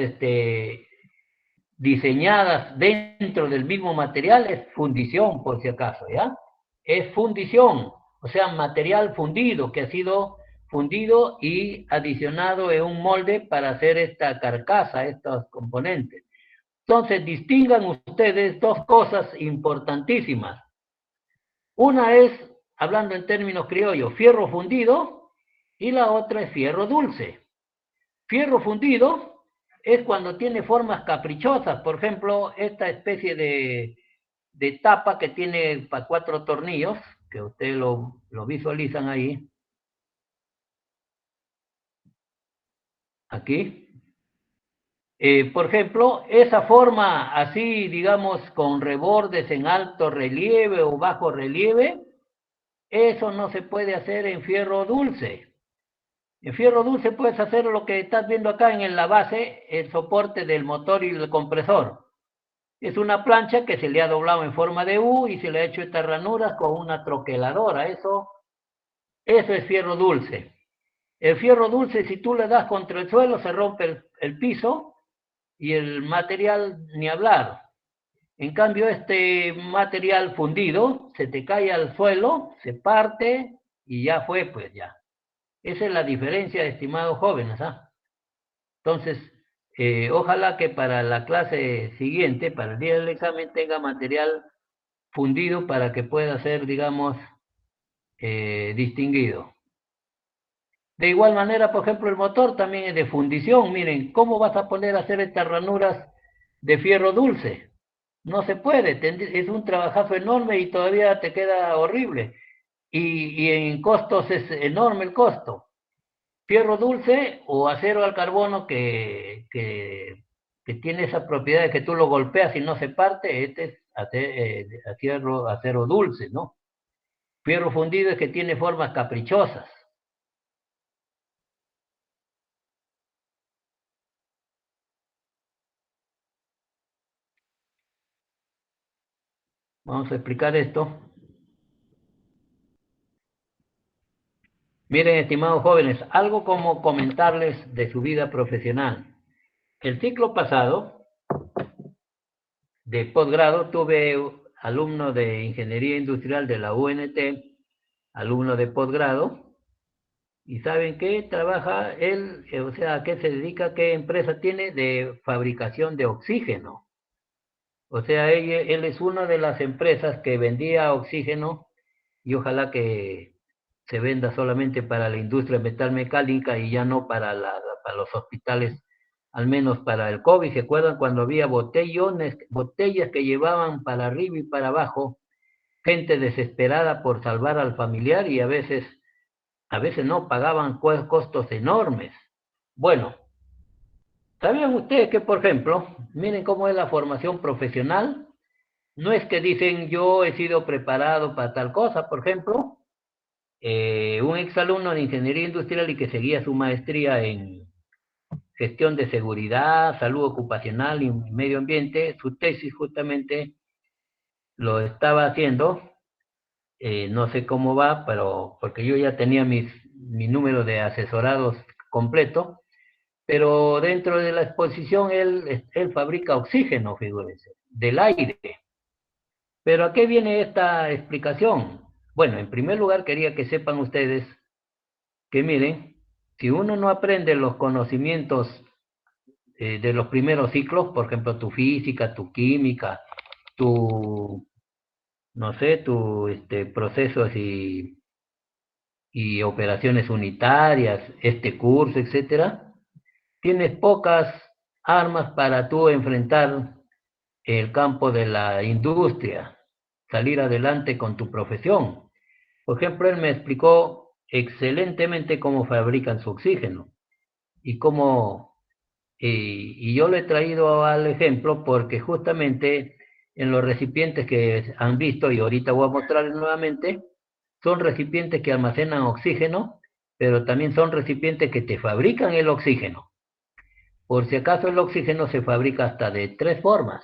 diseñadas dentro del mismo material, es fundición, por si acaso, ¿ya? Es fundición, o sea, material fundido, que ha sido fundido y adicionado en un molde para hacer esta carcasa, estos componentes. Entonces, distingan ustedes dos cosas importantísimas. Una es, hablando en términos criollos, fierro fundido, y la otra es fierro dulce. Fierro fundido es cuando tiene formas caprichosas, por ejemplo, esta especie de tapa que tiene para 4 tornillos, que ustedes lo visualizan ahí, aquí. Por ejemplo, esa forma así, digamos, con rebordes en alto relieve o bajo relieve, eso no se puede hacer en fierro dulce. En fierro dulce puedes hacer lo que estás viendo acá en la base, el soporte del motor y el compresor. Es una plancha que se le ha doblado en forma de U y se le ha hecho estas ranuras con una troqueladora. Eso es fierro dulce. El fierro dulce, si tú le das contra el suelo, se rompe el piso y el material ni hablar. En cambio, este material fundido se te cae al suelo, se parte y ya fue, pues ya. Esa es la diferencia, estimados jóvenes, ¿ah? Entonces, ojalá que para la clase siguiente, para el día del examen, tenga material fundido para que pueda ser, digamos, distinguido. De igual manera, por ejemplo, el motor también es de fundición. Miren, ¿cómo vas a poder hacer estas ranuras de fierro dulce? No se puede, es un trabajazo enorme y todavía te queda horrible. Y en costos es enorme el costo. Fierro dulce o acero al carbono que tiene esa propiedad de que tú lo golpeas y no se parte, este es acero dulce, ¿no? Fierro fundido es que tiene formas caprichosas. Vamos a explicar esto. Miren, estimados jóvenes, algo como comentarles de su vida profesional. El ciclo pasado de posgrado tuve alumno de Ingeniería Industrial de la UNT, alumno de posgrado, y ¿saben qué? Trabaja él, o sea, ¿a qué se dedica? ¿Qué empresa tiene? De fabricación de oxígeno. O sea, él es una de las empresas que vendía oxígeno y ojalá que se venda solamente para la industria metalmecánica y ya no para los hospitales, al menos para el COVID. ¿Se acuerdan cuando había botellas que llevaban para arriba y para abajo? Gente desesperada por salvar al familiar y a veces no pagaban costos enormes. Bueno, ¿sabían ustedes que, por ejemplo, miren cómo es la formación profesional? No es que dicen yo he sido preparado para tal cosa, por ejemplo, un exalumno de ingeniería industrial y que seguía su maestría en gestión de seguridad, salud ocupacional y medio ambiente, su tesis justamente lo estaba haciendo, no sé cómo va, pero porque yo ya tenía mi número de asesorados completo, Pero dentro de la exposición él fabrica oxígeno, figúrense, del aire. Pero ¿a qué viene esta explicación? Bueno, en primer lugar quería que sepan ustedes que miren, si uno no aprende los conocimientos de los primeros ciclos, por ejemplo, tu física, tu química, tu, no sé, tu procesos y operaciones unitarias, este curso, etcétera, tienes pocas armas para tú enfrentar el campo de la industria, salir adelante con tu profesión. Por ejemplo, él me explicó excelentemente cómo fabrican su oxígeno y cómo, y yo lo he traído al ejemplo porque justamente en los recipientes que han visto, y ahorita voy a mostrarles nuevamente, son recipientes que almacenan oxígeno, pero también son recipientes que te fabrican el oxígeno. Por si acaso el oxígeno se fabrica hasta de 3 formas.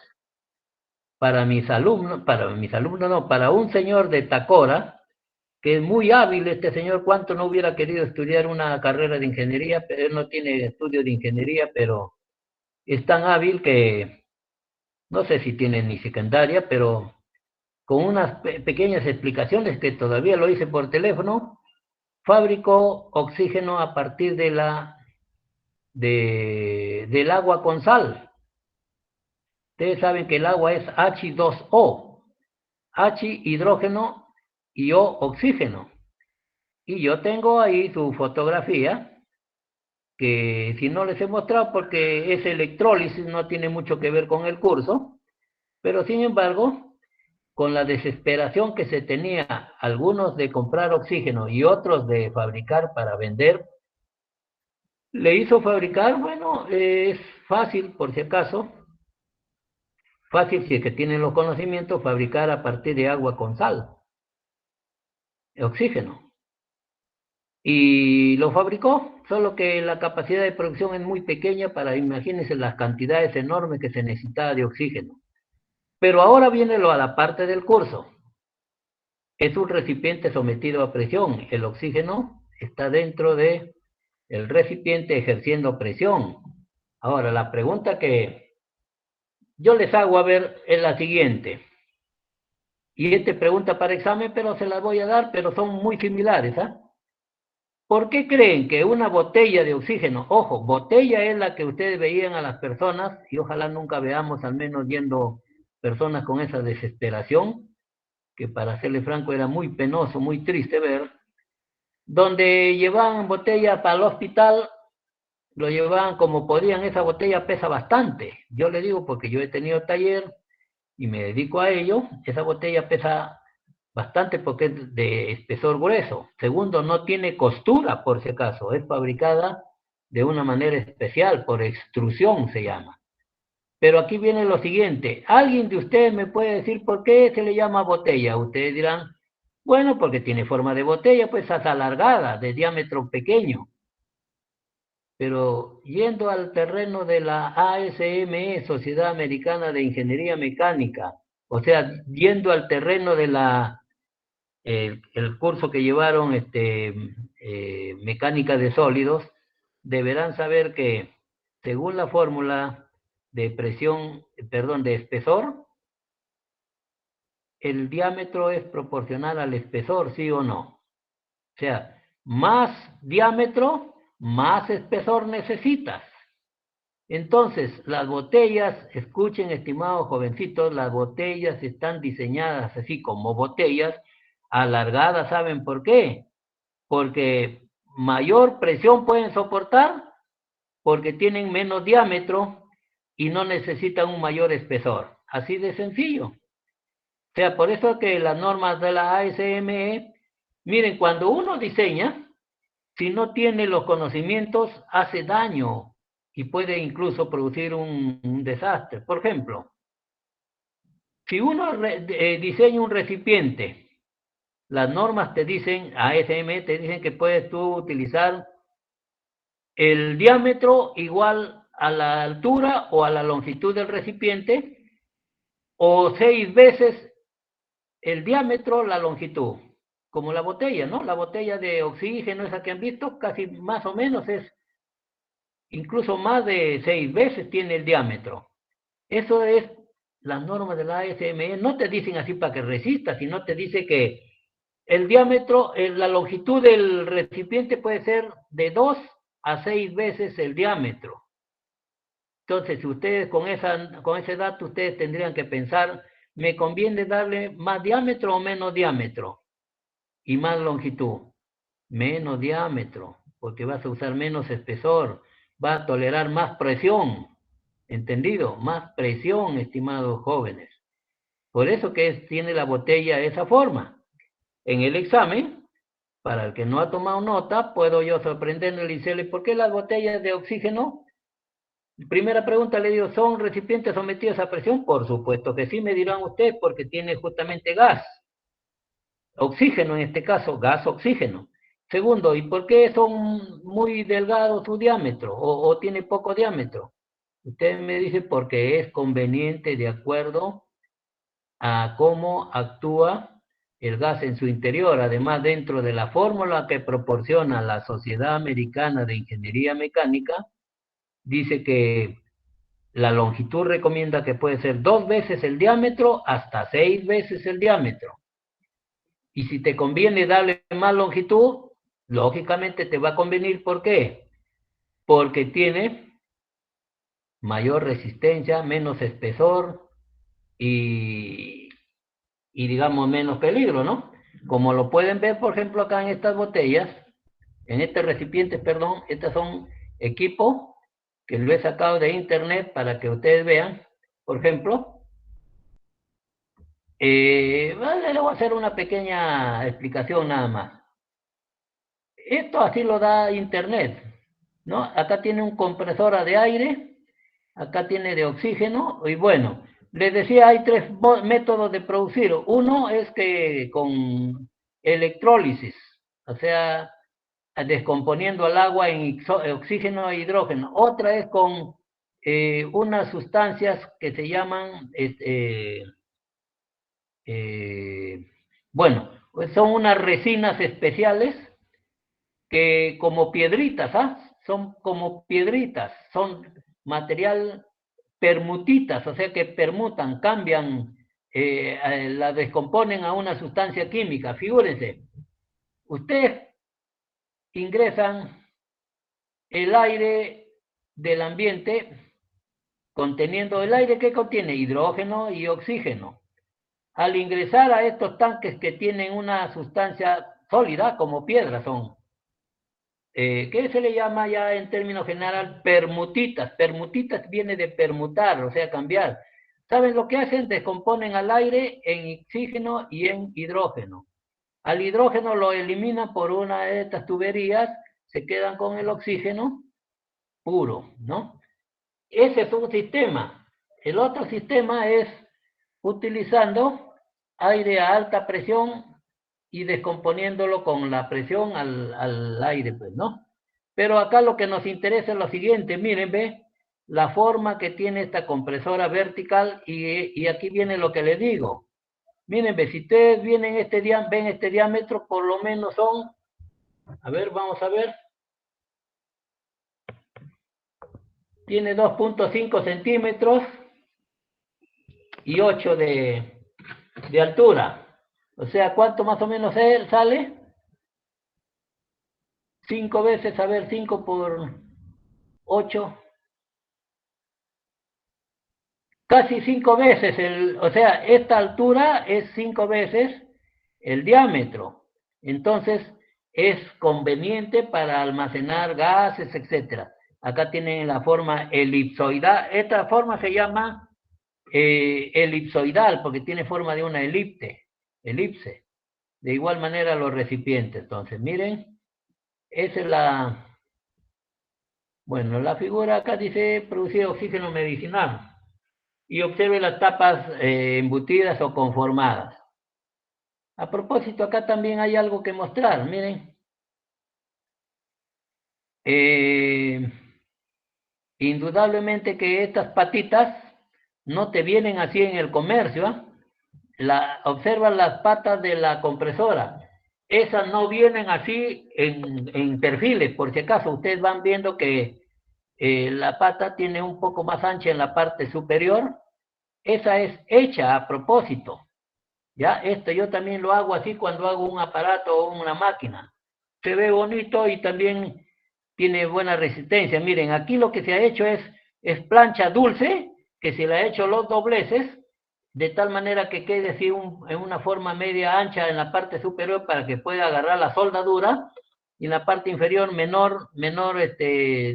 Para un señor de Tacora, que es muy hábil este señor, cuánto no hubiera querido estudiar una carrera de ingeniería, pero él no tiene estudio de ingeniería, pero es tan hábil que no sé si tiene ni secundaria, pero con unas pequeñas explicaciones que todavía lo hice por teléfono, fabricó oxígeno a partir del agua con sal. Ustedes saben que el agua es H2O, H hidrógeno y O oxígeno. Y yo tengo ahí su fotografía, que si no les he mostrado porque es electrólisis, no tiene mucho que ver con el curso, pero sin embargo, con la desesperación que se tenía, algunos de comprar oxígeno y otros de fabricar para vender, le hizo fabricar, bueno, es fácil por si acaso, fácil si es que tienen los conocimientos, fabricar a partir de agua con sal, oxígeno. Y lo fabricó, solo que la capacidad de producción es muy pequeña para, imagínense, las cantidades enormes que se necesitaba de oxígeno. Pero ahora viene a la parte del curso. Es un recipiente sometido a presión. El oxígeno está dentro de el recipiente ejerciendo presión. Ahora, la pregunta que yo les hago a ver es la siguiente. Y pregunta para examen, pero se las voy a dar, pero son muy similares, ¿ah? ¿Por qué creen que una botella de oxígeno, ojo, botella es la que ustedes veían a las personas, y ojalá nunca veamos al menos yendo personas con esa desesperación, que para serle franco era muy penoso, muy triste ver, donde llevaban botella para el hospital, lo llevaban como podían, esa botella pesa bastante. Yo le digo porque yo he tenido taller y me dedico a ello, esa botella pesa bastante porque es de espesor grueso. Segundo, no tiene costura, por si acaso, es fabricada de una manera especial, por extrusión se llama. Pero aquí viene lo siguiente, ¿alguien de ustedes me puede decir por qué se le llama botella? Ustedes dirán, bueno, porque tiene forma de botella, pues es alargada, de diámetro pequeño. Pero yendo al terreno de la ASME, Sociedad Americana de Ingeniería Mecánica, o sea, yendo al terreno de el curso que llevaron mecánica de sólidos, deberán saber que según la fórmula de presión, perdón, de espesor, el diámetro es proporcional al espesor, ¿sí o no? O sea, más diámetro, más espesor necesitas. Entonces, las botellas, escuchen, estimados jovencitos, las botellas están diseñadas así como botellas alargadas, ¿saben por qué? Porque mayor presión pueden soportar, porque tienen menos diámetro y no necesitan un mayor espesor. Así de sencillo. O sea, por eso que las normas de la ASME, miren, cuando uno diseña, si no tiene los conocimientos, hace daño y puede incluso producir un desastre. Por ejemplo, si uno diseña un recipiente, las normas te dicen, ASME te dicen que puedes tú utilizar el diámetro igual a la altura o a la longitud del recipiente, o 6 veces el diámetro, la longitud, como la botella, ¿no? La botella de oxígeno, esa que han visto, casi más o menos es incluso más de 6 veces tiene el diámetro. Eso es las normas de la ASME. No te dicen así para que resistas, sino te dice que el diámetro, la longitud del recipiente puede ser de 2 a 6 veces el diámetro. Entonces, si ustedes con ese dato, ustedes tendrían que pensar, ¿me conviene darle más diámetro o menos diámetro? Y más longitud. Menos diámetro, porque vas a usar menos espesor, va a tolerar más presión. ¿Entendido? Más presión, estimados jóvenes. Por eso que tiene la botella de esa forma. En el examen, para el que no ha tomado nota, puedo yo sorprenderle y decirle, ¿por qué las botellas de oxígeno? Primera pregunta le digo, ¿son recipientes sometidos a presión? Por supuesto que sí, me dirán ustedes, porque tiene justamente gas. Oxígeno en este caso, gas oxígeno. Segundo, ¿y por qué son muy delgados su diámetro o tiene poco diámetro? Usted me dice porque es conveniente de acuerdo a cómo actúa el gas en su interior. Además, dentro de la fórmula que proporciona la Sociedad Americana de Ingeniería Mecánica, dice que la longitud recomienda que puede ser 2 veces el diámetro hasta 6 veces el diámetro. Y si te conviene darle más longitud, lógicamente te va a convenir. ¿Por qué? Porque tiene mayor resistencia, menos espesor y digamos menos peligro, ¿no? Como lo pueden ver, por ejemplo, acá en estas botellas, en este recipiente, perdón, estos son equipos que lo he sacado de internet para que ustedes vean. Por ejemplo, vale, le voy a hacer una pequeña explicación nada más. Esto así lo da internet, ¿no? Acá tiene un compresor de aire, acá tiene de oxígeno, y bueno, les decía, hay 3 métodos de producir. Uno es que con electrólisis, o sea, descomponiendo el agua en oxígeno e hidrógeno. Otra es con unas sustancias que se llaman, bueno, pues son unas resinas especiales que como piedritas, ¿ah? Son como piedritas, son material permutitas, o sea que permutan, cambian, la descomponen a una sustancia química. Figúrense, ustedes ingresan el aire del ambiente, conteniendo el aire que contiene hidrógeno y oxígeno. Al ingresar a estos tanques que tienen una sustancia sólida, como piedras son, ¿qué se le llama ya en términos general? Permutitas. Permutitas viene de permutar, o sea, cambiar. ¿Saben lo que hacen? Descomponen al aire en oxígeno y en hidrógeno. Al hidrógeno lo eliminan por una de estas tuberías, se quedan con el oxígeno puro, ¿no? Ese es un sistema. El otro sistema es utilizando aire a alta presión y descomponiéndolo con la presión al aire, pues, ¿no? Pero acá lo que nos interesa es lo siguiente, miren, ve, la forma que tiene esta compresora vertical y aquí viene lo que les digo. Miren, ve, si ustedes ven este diámetro, por lo menos son, a ver, vamos a ver, tiene 2.5 centímetros y 8 de altura. O sea, ¿cuánto más o menos sale? 5 veces, a ver, 5 por 8. Casi 5 veces, o sea, esta altura es 5 veces el diámetro. Entonces, es conveniente para almacenar gases, etc. Acá tienen la forma elipsoidal. Esta forma se llama elipsoidal porque tiene forma de una elipse. De igual manera los recipientes. Entonces, miren, esa es bueno, la figura acá dice producir oxígeno medicinal. Y observe las tapas embutidas o conformadas. A propósito, acá también hay algo que mostrar, miren. Indudablemente que estas patitas no te vienen así en el comercio, ¿eh? Observa las patas de la compresora. Esas no vienen así en perfiles, por si acaso. Ustedes van viendo que la pata tiene un poco más ancha en la parte superior. Esa es hecha a propósito. Ya, esto yo también lo hago así cuando hago un aparato o una máquina. Se ve bonito y también tiene buena resistencia. Miren, aquí lo que se ha hecho es plancha dulce, que se le ha hecho los dobleces, de tal manera que quede así en una forma media ancha en la parte superior para que pueda agarrar la soldadura, y en la parte inferior menor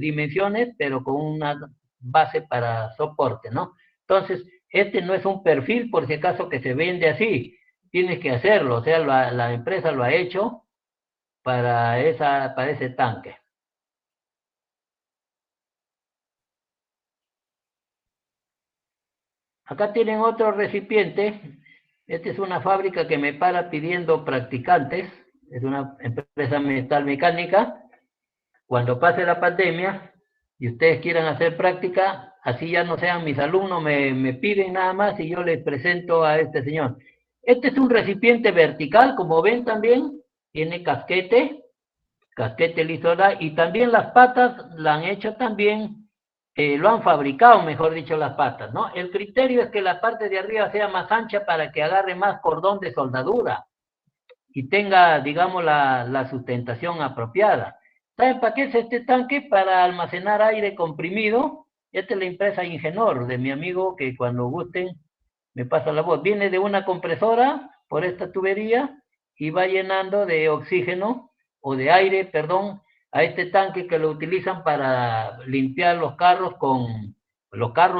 dimensiones, pero con una base para soporte, ¿no? Entonces, este no es un perfil por si acaso que se vende así, tienes que hacerlo, o sea, la empresa lo ha hecho para ese tanque. Acá tienen otro recipiente. Esta es una fábrica que me para pidiendo practicantes. Es una empresa metal mecánica. Cuando pase la pandemia y ustedes quieran hacer práctica, así ya no sean mis alumnos, me piden nada más y yo les presento a este señor. Este es un recipiente vertical, como ven también, tiene casquete lisora, y también las patas la han hecho también, lo han fabricado, mejor dicho, las patas, ¿no? El criterio es que la parte de arriba sea más ancha para que agarre más cordón de soldadura y tenga, digamos, la sustentación apropiada. ¿Saben para qué es este tanque? Para almacenar aire comprimido. Esta es la empresa Ingenor de mi amigo, que cuando gusten me pasa la voz. Viene de una compresora por esta tubería y va llenando de oxígeno o de aire, perdón, a este tanque que lo utilizan para limpiar los carros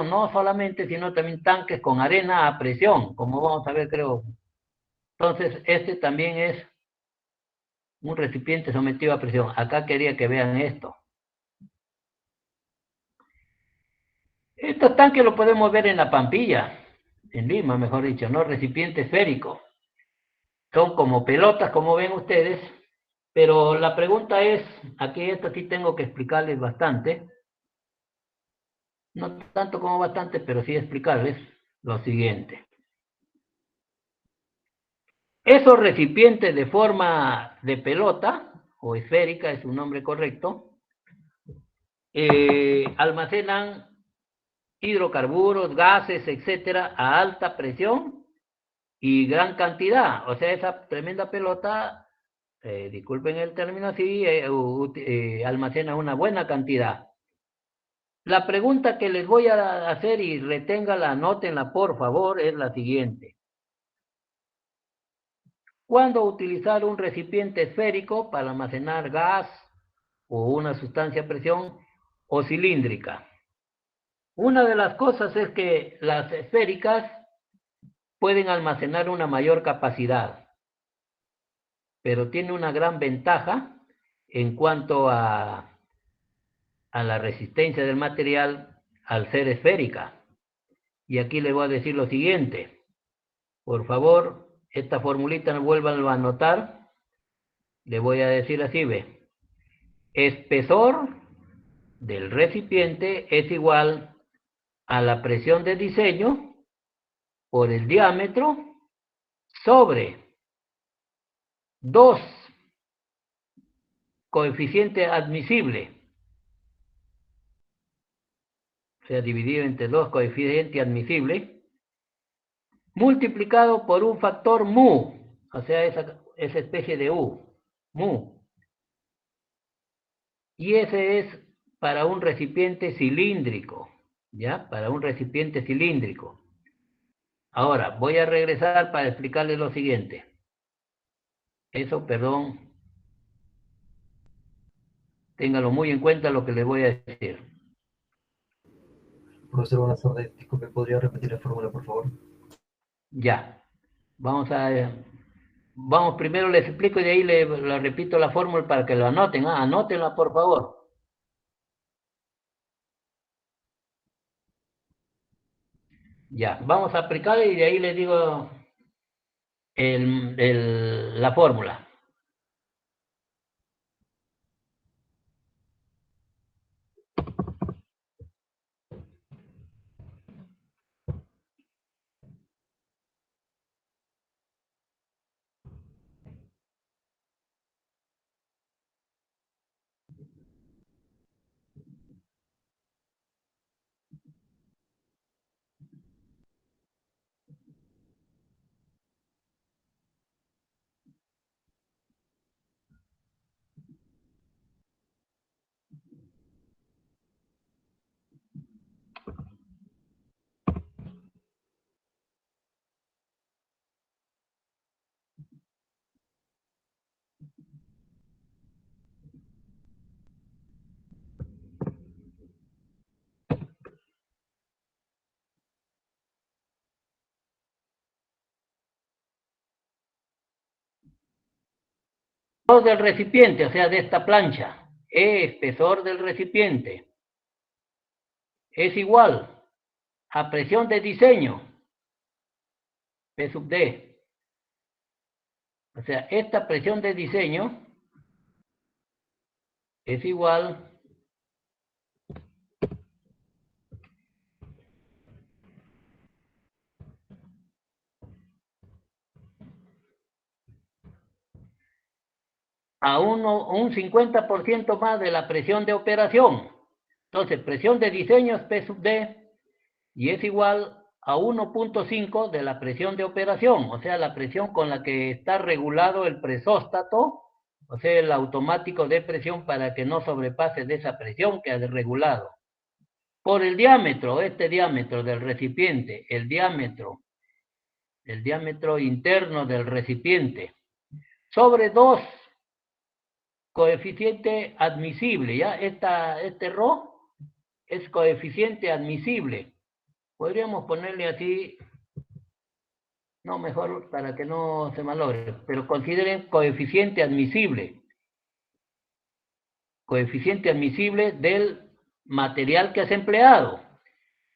no solamente, sino también tanques con arena a presión, como vamos a ver, creo. Entonces, este también es un recipiente sometido a presión. Acá quería que vean esto. Estos tanques lo podemos ver en la Pampilla, en Lima, mejor dicho, ¿no? Recipiente esférico. Son como pelotas, como ven ustedes, pero la pregunta es, aquí esto sí tengo que explicarles bastante, no tanto como bastante, pero sí explicarles lo siguiente. Esos recipientes de forma de pelota, o esférica es su nombre correcto, almacenan hidrocarburos, gases, etcétera, a alta presión y gran cantidad. O sea, esa tremenda pelota, disculpen el término así, almacena una buena cantidad. La pregunta que les voy a hacer, y reténgala, anótenla por favor, es la siguiente. ¿Cuándo utilizar un recipiente esférico para almacenar gas o una sustancia a presión, o cilíndrica? Una de las cosas es que las esféricas pueden almacenar una mayor capacidad, pero tiene una gran ventaja en cuanto a la resistencia del material al ser esférica. Y aquí le voy a decir lo siguiente. Por favor, esta formulita no vuelvan a anotar. Le voy a decir así, ve. Espesor del recipiente es igual a la presión de diseño por el diámetro sobre 2 coeficiente admisible, o sea, dividido entre 2 coeficiente admisible, multiplicado por un factor mu, o sea, esa especie de mu. Y ese es para un recipiente cilíndrico, ¿ya? Para un recipiente cilíndrico. Ahora, voy a regresar para explicarles lo siguiente. Eso, perdón, ténganlo muy en cuenta lo que les voy a decir. Profesor, buenas tardes. Disculpe, ¿podría repetir la fórmula, por favor? Ya. Vamos, primero les explico y de ahí le repito la fórmula para que lo anoten. Anótenla, por favor. Ya, vamos a aplicar y de ahí les digo la fórmula. del recipiente, o sea, de esta plancha, E, espesor del recipiente, es igual a presión de diseño, P sub D. O sea, esta presión de diseño es igual a un 50% más de la presión de operación. Entonces, presión de diseño es P sub D y es igual a 1.5 de la presión de operación, o sea, la presión con la que está regulado el presóstato, o sea, el automático de presión para que no sobrepase de esa presión que ha regulado. Por el diámetro, este diámetro del recipiente, el diámetro interno del recipiente, sobre 2, coeficiente admisible, ¿ya? Este ρ es coeficiente admisible. Podríamos ponerle así, no, mejor para que no se malogre, pero consideren coeficiente admisible. Coeficiente admisible del material que has empleado.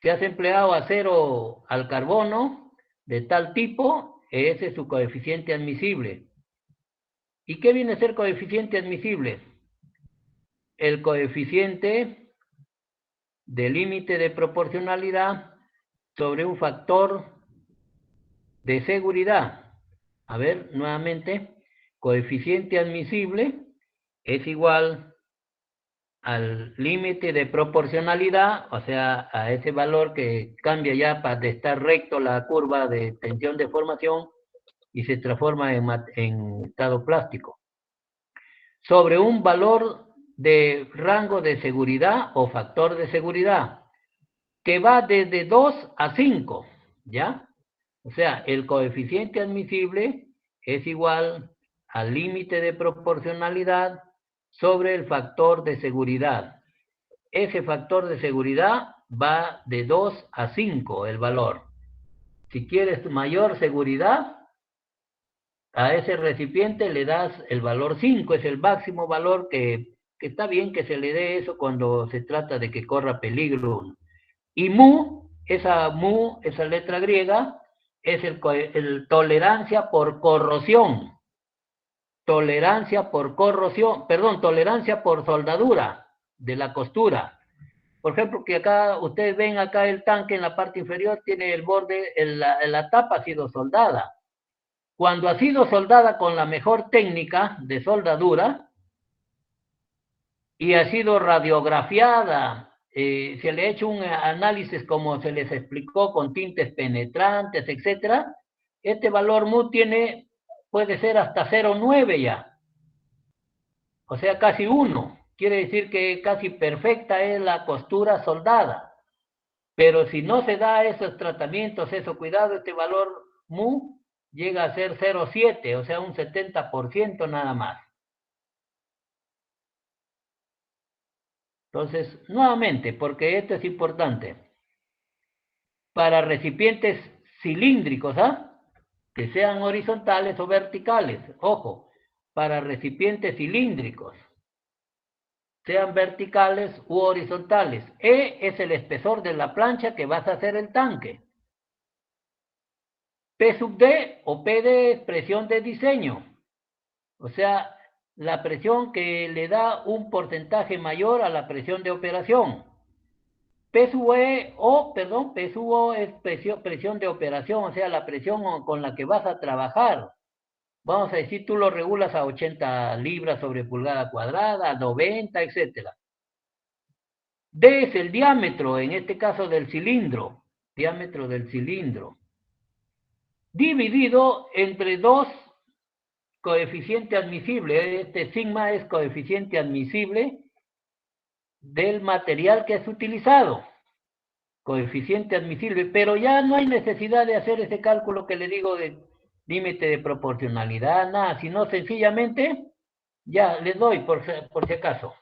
Si has empleado acero al carbono de tal tipo, ese es su coeficiente admisible. ¿Y qué viene a ser coeficiente admisible? El coeficiente de límite de proporcionalidad sobre un factor de seguridad. A ver, nuevamente, coeficiente admisible es igual al límite de proporcionalidad, o sea, a ese valor que cambia ya para de estar recto la curva de tensión de formación y se transforma en estado plástico, sobre un valor de rango de seguridad o factor de seguridad, que va desde 2 a 5, ¿ya? O sea, el coeficiente admisible es igual al límite de proporcionalidad sobre el factor de seguridad. Ese factor de seguridad va de 2 a 5 el valor. Si quieres mayor seguridad, a ese recipiente le das el valor 5, es el máximo valor que está bien que se le dé eso cuando se trata de que corra peligro. Y esa letra griega, es el tolerancia por corrosión. Tolerancia por corrosión, perdón, tolerancia por soldadura de la costura. Por ejemplo, que acá, ustedes ven acá el tanque en la parte inferior, tiene el borde, la tapa ha sido soldada. Cuando ha sido soldada con la mejor técnica de soldadura y ha sido radiografiada, se le ha hecho un análisis como se les explicó con tintes penetrantes, etcétera, este valor mu puede ser hasta 0,9 ya. O sea, casi 1. Quiere decir que casi perfecta es la costura soldada. Pero si no se da esos tratamientos, eso cuidado, este valor mu llega a ser 0,7, o sea, un 70% nada más. Entonces, nuevamente, porque esto es importante, para recipientes cilíndricos, ¿ah? Que sean horizontales o verticales, ojo, para recipientes cilíndricos, sean verticales u horizontales. E es el espesor de la plancha que vas a hacer el tanque. P sub D o PD es presión de diseño. O sea, la presión que le da un porcentaje mayor a la presión de operación. P sub O es presión de operación, o sea, la presión con la que vas a trabajar. Vamos a decir, tú lo regulas a 80 libras sobre pulgada cuadrada, a 90, etc. D es el diámetro, en este caso del cilindro, diámetro del cilindro, dividido entre 2 coeficiente admisible. Este sigma es coeficiente admisible del material que es utilizado. Coeficiente admisible, pero ya no hay necesidad de hacer ese cálculo que le digo de límite de proporcionalidad, nada, sino sencillamente, ya les doy por si acaso.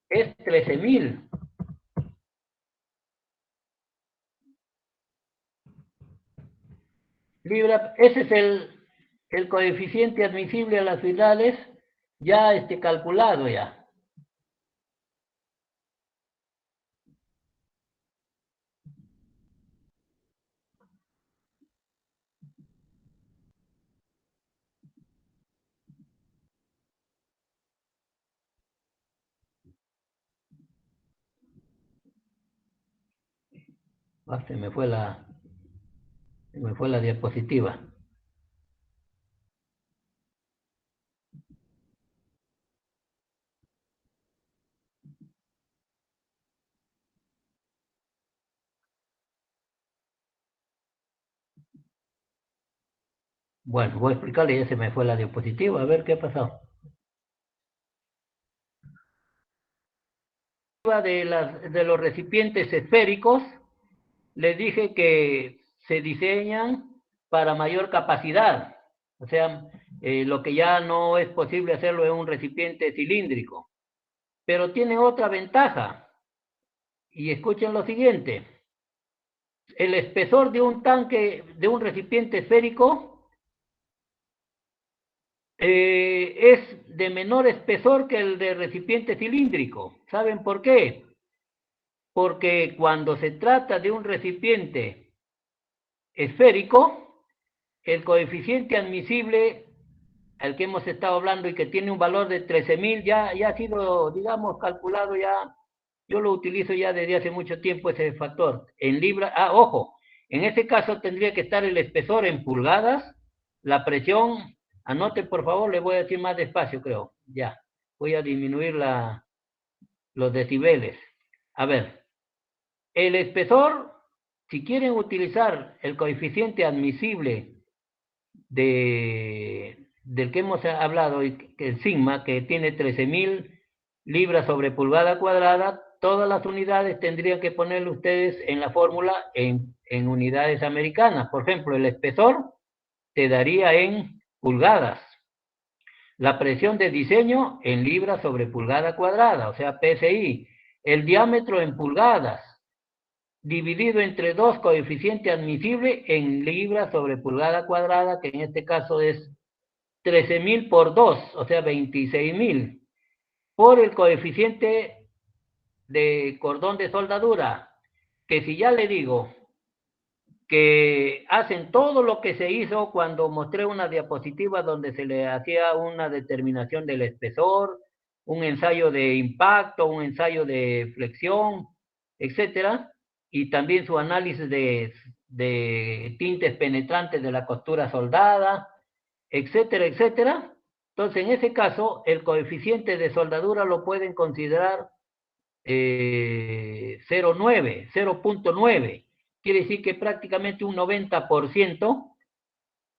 Es 13,000. Libra, ese es el coeficiente admisible a las finales ya calculado ya. Ah, se me fue la diapositiva. Bueno, voy a explicarle, ya se me fue la diapositiva, a ver qué ha pasado. De los recipientes esféricos, les dije que se diseñan para mayor capacidad. O sea, lo que ya no es posible hacerlo en un recipiente cilíndrico. Pero tiene otra ventaja. Y escuchen lo siguiente. El espesor de un tanque, de un recipiente esférico, es de menor espesor que el de recipiente cilíndrico. ¿Saben por qué? Porque cuando se trata de un recipiente esférico, el coeficiente admisible al que hemos estado hablando y que tiene un valor de 13.000 ya ha sido, digamos, calculado ya. Yo lo utilizo ya desde hace mucho tiempo ese factor. En libras, ojo, en este caso tendría que estar el espesor en pulgadas, la presión, anoten por favor, le voy a decir más despacio, creo. Ya, voy a disminuir los decibeles. A ver, el espesor, si quieren utilizar el coeficiente admisible del que hemos hablado, el sigma, que tiene 13.000 libras sobre pulgada cuadrada, todas las unidades tendrían que ponerle ustedes en la fórmula en unidades americanas. Por ejemplo, el espesor te daría en pulgadas. La presión de diseño en libras sobre pulgada cuadrada, o sea, PSI. El diámetro en pulgadas, dividido entre dos coeficiente admisible en libras sobre pulgada cuadrada, que en este caso es 13.000 por 2, o sea, 26.000, por el coeficiente de cordón de soldadura, que si ya le digo que hacen todo lo que se hizo cuando mostré una diapositiva donde se le hacía una determinación del espesor, un ensayo de impacto, un ensayo de flexión, etcétera, y también su análisis de tintes penetrantes de la costura soldada, etcétera, etcétera. Entonces, en ese caso, el coeficiente de soldadura lo pueden considerar 0.9, 0.9. Quiere decir que prácticamente un 90%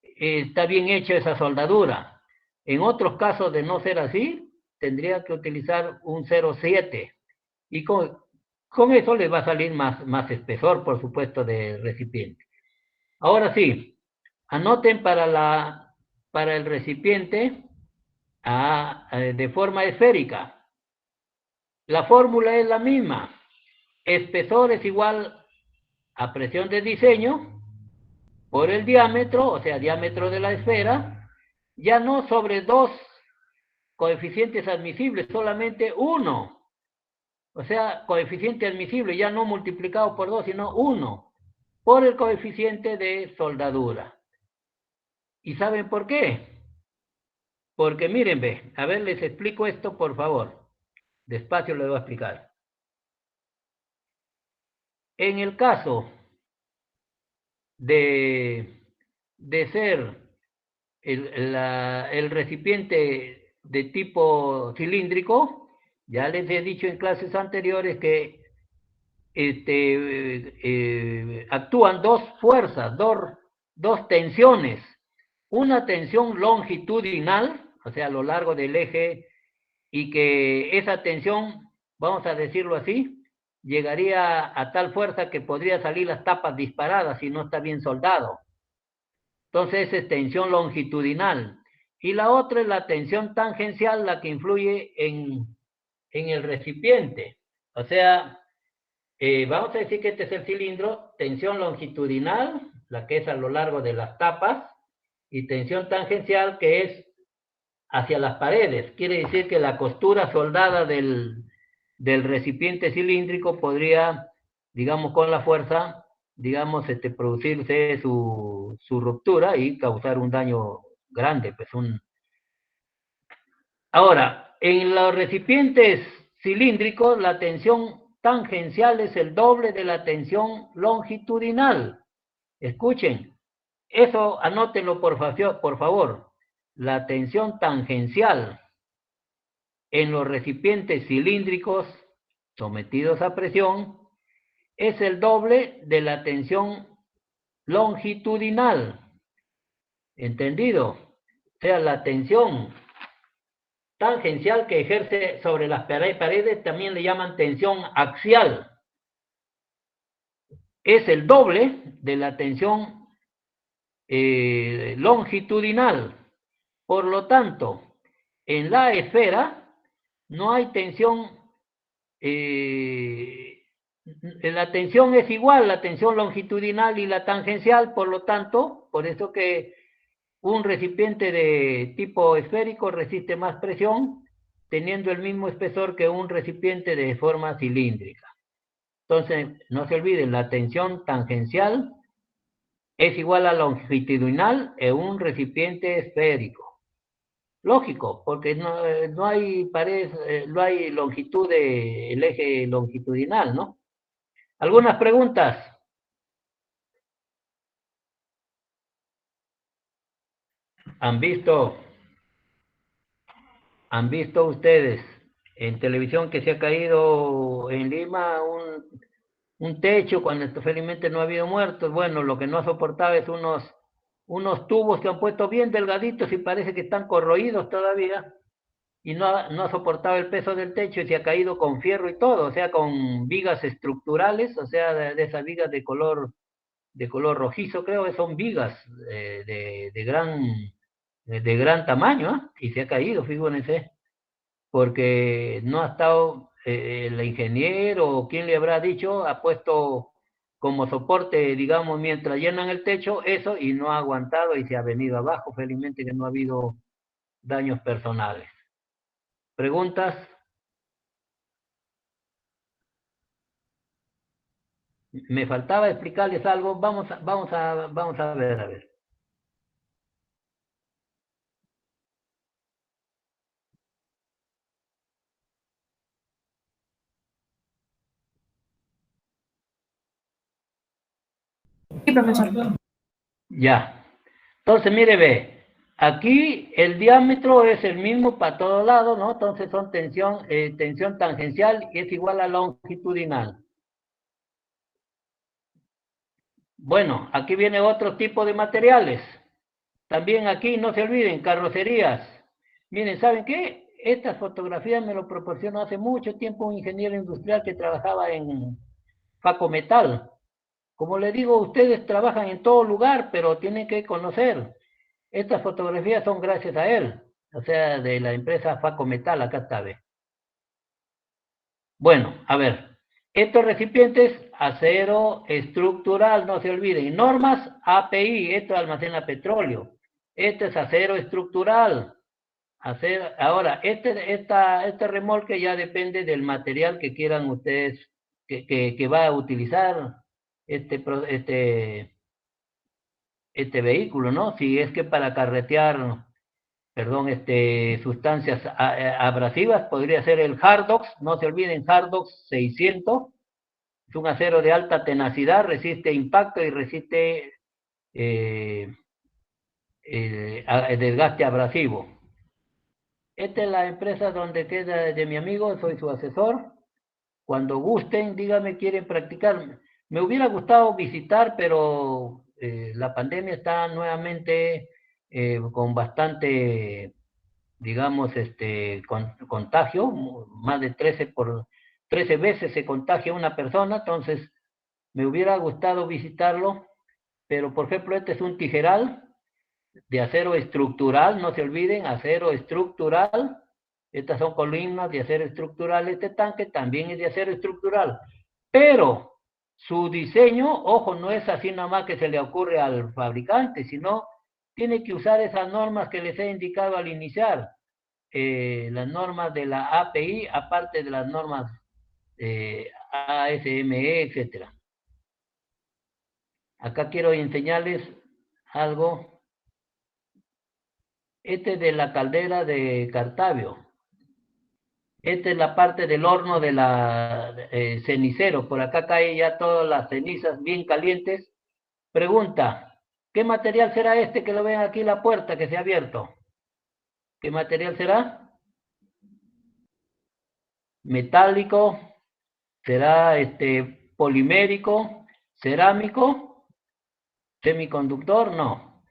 está bien hecha esa soldadura. En otros casos de no ser así, tendría que utilizar un 0.7. Y con eso les va a salir más espesor, por supuesto, del recipiente. Ahora sí, anoten para el recipiente de forma esférica. La fórmula es la misma. Espesor es igual a presión de diseño por el diámetro, o sea, diámetro de la esfera, ya no sobre dos coeficientes admisibles, solamente uno. O sea, coeficiente admisible, ya no multiplicado por 2, sino 1, por el coeficiente de soldadura. ¿Y saben por qué? Porque miren, ve, a ver, les explico esto, por favor. Despacio les voy a explicar. En el caso de ser el recipiente de tipo cilíndrico, ya les he dicho en clases anteriores que actúan dos fuerzas, dos tensiones. Una tensión longitudinal, o sea, a lo largo del eje, y que esa tensión, vamos a decirlo así, llegaría a tal fuerza que podría salir las tapas disparadas si no está bien soldado. Entonces es tensión longitudinal. Y la otra es la tensión tangencial, la que influye en el recipiente. O sea, vamos a decir que este es el cilindro, tensión longitudinal, la que es a lo largo de las tapas, y tensión tangencial, que es hacia las paredes. Quiere decir que la costura soldada del recipiente cilíndrico podría, digamos, con la fuerza, digamos, producirse su ruptura y causar un daño grande. Pues Ahora, en los recipientes cilíndricos, la tensión tangencial es el doble de la tensión longitudinal. Escuchen, eso anótenlo por favor. La tensión tangencial en los recipientes cilíndricos sometidos a presión es el doble de la tensión longitudinal. ¿Entendido? O sea, la tensión tangencial que ejerce sobre las paredes también le llaman tensión axial. Es el doble de la tensión longitudinal. Por lo tanto, en la esfera no hay tensión, la tensión es igual, la tensión longitudinal y la tangencial, por lo tanto, por eso que un recipiente de tipo esférico resiste más presión, teniendo el mismo espesor que un recipiente de forma cilíndrica. Entonces, no se olviden, la tensión tangencial es igual a longitudinal en un recipiente esférico. Lógico, porque no hay pared, no hay longitud del eje longitudinal, ¿no? ¿Algunas preguntas? ¿Han visto ustedes en televisión que se ha caído en Lima un techo cuando felizmente no ha habido muertos? Bueno, lo que no ha soportado es unos tubos que han puesto bien delgaditos y parece que están corroídos todavía, y no ha soportado el peso del techo y se ha caído con fierro y todo, o sea, con vigas estructurales, o sea, de esas vigas de color rojizo, creo que son vigas de gran tamaño, ¿eh? Y se ha caído, fíjense, porque no ha estado el ingeniero o quien le habrá dicho, ha puesto como soporte, digamos, mientras llenan el techo, eso, y no ha aguantado y se ha venido abajo. Felizmente que no ha habido daños personales. ¿Preguntas? Me faltaba explicarles algo. Vamos a ver, a ver. Sí, profesor. Ya. Entonces, mire, ve. Aquí el diámetro es el mismo para todos lados, ¿no? Entonces son tensión tangencial y es igual a longitudinal. Bueno, aquí viene otro tipo de materiales. También aquí, no se olviden, carrocerías. Miren, ¿saben qué? Estas fotografías me lo proporcionó hace mucho tiempo un ingeniero industrial que trabajaba en Facometal. Como le digo, ustedes trabajan en todo lugar, pero tienen que conocer. Estas fotografías son gracias a él, o sea, de la empresa Facometal, acá está, ve. Bueno, a ver, estos recipientes, acero estructural, no se olviden, normas API, esto almacena petróleo, este es acero estructural, ahora, este remolque ya depende del material que quieran ustedes, que va a utilizar este vehículo, ¿no? Si es que para carretear, perdón, sustancias abrasivas, podría ser el Hardox, no se olviden, Hardox 600, es un acero de alta tenacidad, resiste impacto y resiste desgaste abrasivo. Esta es la empresa donde queda de mi amigo, soy su asesor. Cuando gusten, díganme, quieren practicar. Me hubiera gustado visitar, pero la pandemia está nuevamente con bastante, digamos, contagio, más de 13 veces se contagia una persona, entonces me hubiera gustado visitarlo, pero por ejemplo este es un tijeral de acero estructural, no se olviden, acero estructural, estas son columnas de acero estructural, este tanque también es de acero estructural, pero su diseño, ojo, no es así nada más que se le ocurre al fabricante, sino tiene que usar esas normas que les he indicado al iniciar, las normas de la API, aparte de las normas ASME, etcétera. Acá quiero enseñarles algo. Este es de la caldera de Cartavio. Esta es la parte del horno de la cenicero. Por acá caen ya todas las cenizas bien calientes. Pregunta, ¿qué material será este que lo ven aquí en la puerta que se ha abierto? ¿Qué material será? ¿Metálico? ¿Será polimérico? ¿Cerámico? ¿Semiconductor? No.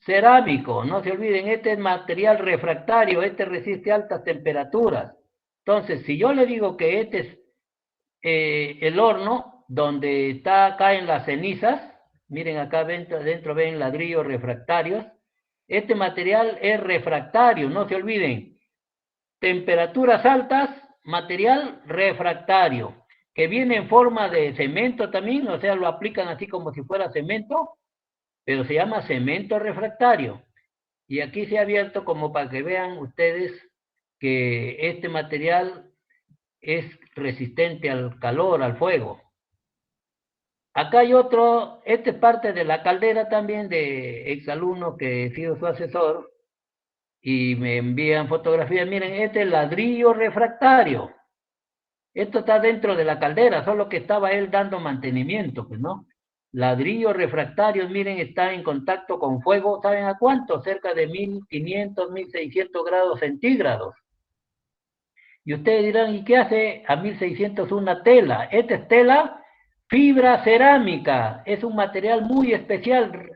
Cerámico, no se olviden, este es material refractario, este resiste altas temperaturas. Entonces, si yo le digo que este es el horno donde caen las cenizas, miren acá dentro ven ladrillos refractarios, este material es refractario, no se olviden, temperaturas altas, material refractario, que viene en forma de cemento también, o sea, lo aplican así como si fuera cemento, pero se llama cemento refractario. Y aquí se ha abierto como para que vean ustedes que este material es resistente al calor, al fuego. Acá hay otro, esta es parte de la caldera también de exalumno que he sido su asesor y me envían fotografías. Miren, este es ladrillo refractario. Esto está dentro de la caldera, solo que estaba él dando mantenimiento, pues, ¿no? Ladrillos refractarios, miren, está en contacto con fuego, ¿saben a cuánto? Cerca de 1500, 1600 grados centígrados. Y ustedes dirán, ¿y qué hace a 1600 una tela? Esta es tela, fibra cerámica, es un material muy especial,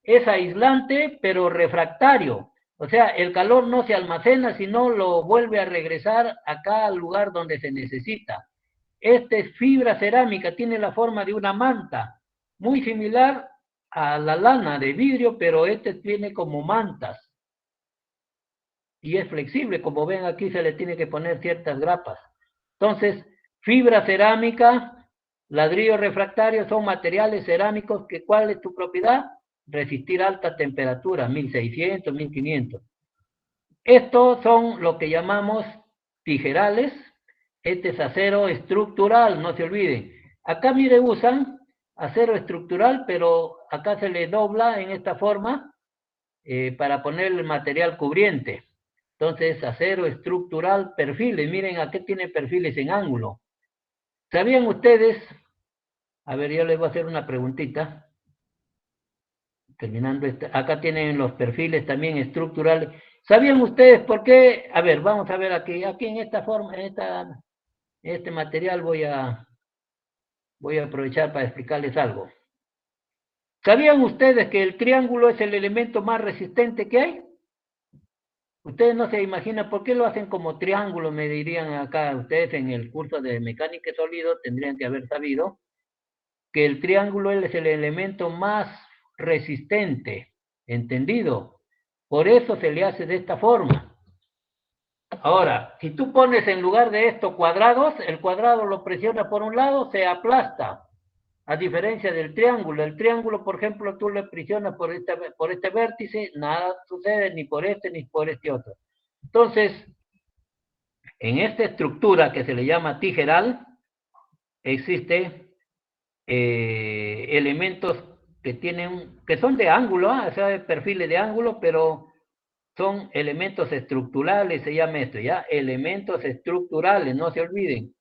es aislante, pero refractario. O sea, el calor no se almacena, sino lo vuelve a regresar acá al lugar donde se necesita. Esta es fibra cerámica, tiene la forma de una manta, muy similar a la lana de vidrio, pero este tiene como mantas. Y es flexible, como ven aquí se le tiene que poner ciertas grapas. Entonces, fibra cerámica, ladrillo refractario son materiales cerámicos que ¿cuál es tu propiedad? Resistir alta temperatura, 1600, 1500. Estos son lo que llamamos tijerales. Este es acero estructural, no se olviden. Acá, mire, usan acero estructural, pero acá se le dobla en esta forma para poner el material cubriente. Entonces, acero estructural, perfiles. Miren, aquí tiene perfiles en ángulo. ¿Sabían ustedes? A ver, yo les voy a hacer una preguntita. Terminando acá tienen los perfiles también estructurales. ¿Sabían ustedes por qué? A ver, vamos a ver aquí en esta forma, en este material voy a aprovechar para explicarles algo. ¿Sabían ustedes que el triángulo es el elemento más resistente que hay? Ustedes no se imaginan por qué lo hacen como triángulo, me dirían acá ustedes en el curso de mecánica de sólidos, tendrían que haber sabido que el triángulo es el elemento más resistente, ¿entendido? Por eso se le hace de esta forma. Ahora, si tú pones en lugar de esto cuadrados, el cuadrado lo presiona por un lado, se aplasta. A diferencia del triángulo. El triángulo, por ejemplo, tú le presionas por este vértice, nada sucede ni por este ni por este otro. Entonces, en esta estructura que se le llama tijeral, existe elementos que son de ángulo, o sea, de perfiles de ángulo, pero son elementos estructurales, se llama esto, ¿ya? Elementos estructurales, no se olviden,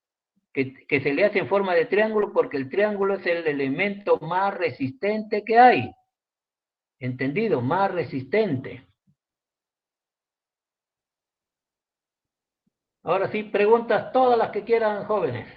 que se le hace en forma de triángulo porque el triángulo es el elemento más resistente que hay. ¿Entendido? Más resistente. Ahora sí, preguntas todas las que quieran, jóvenes.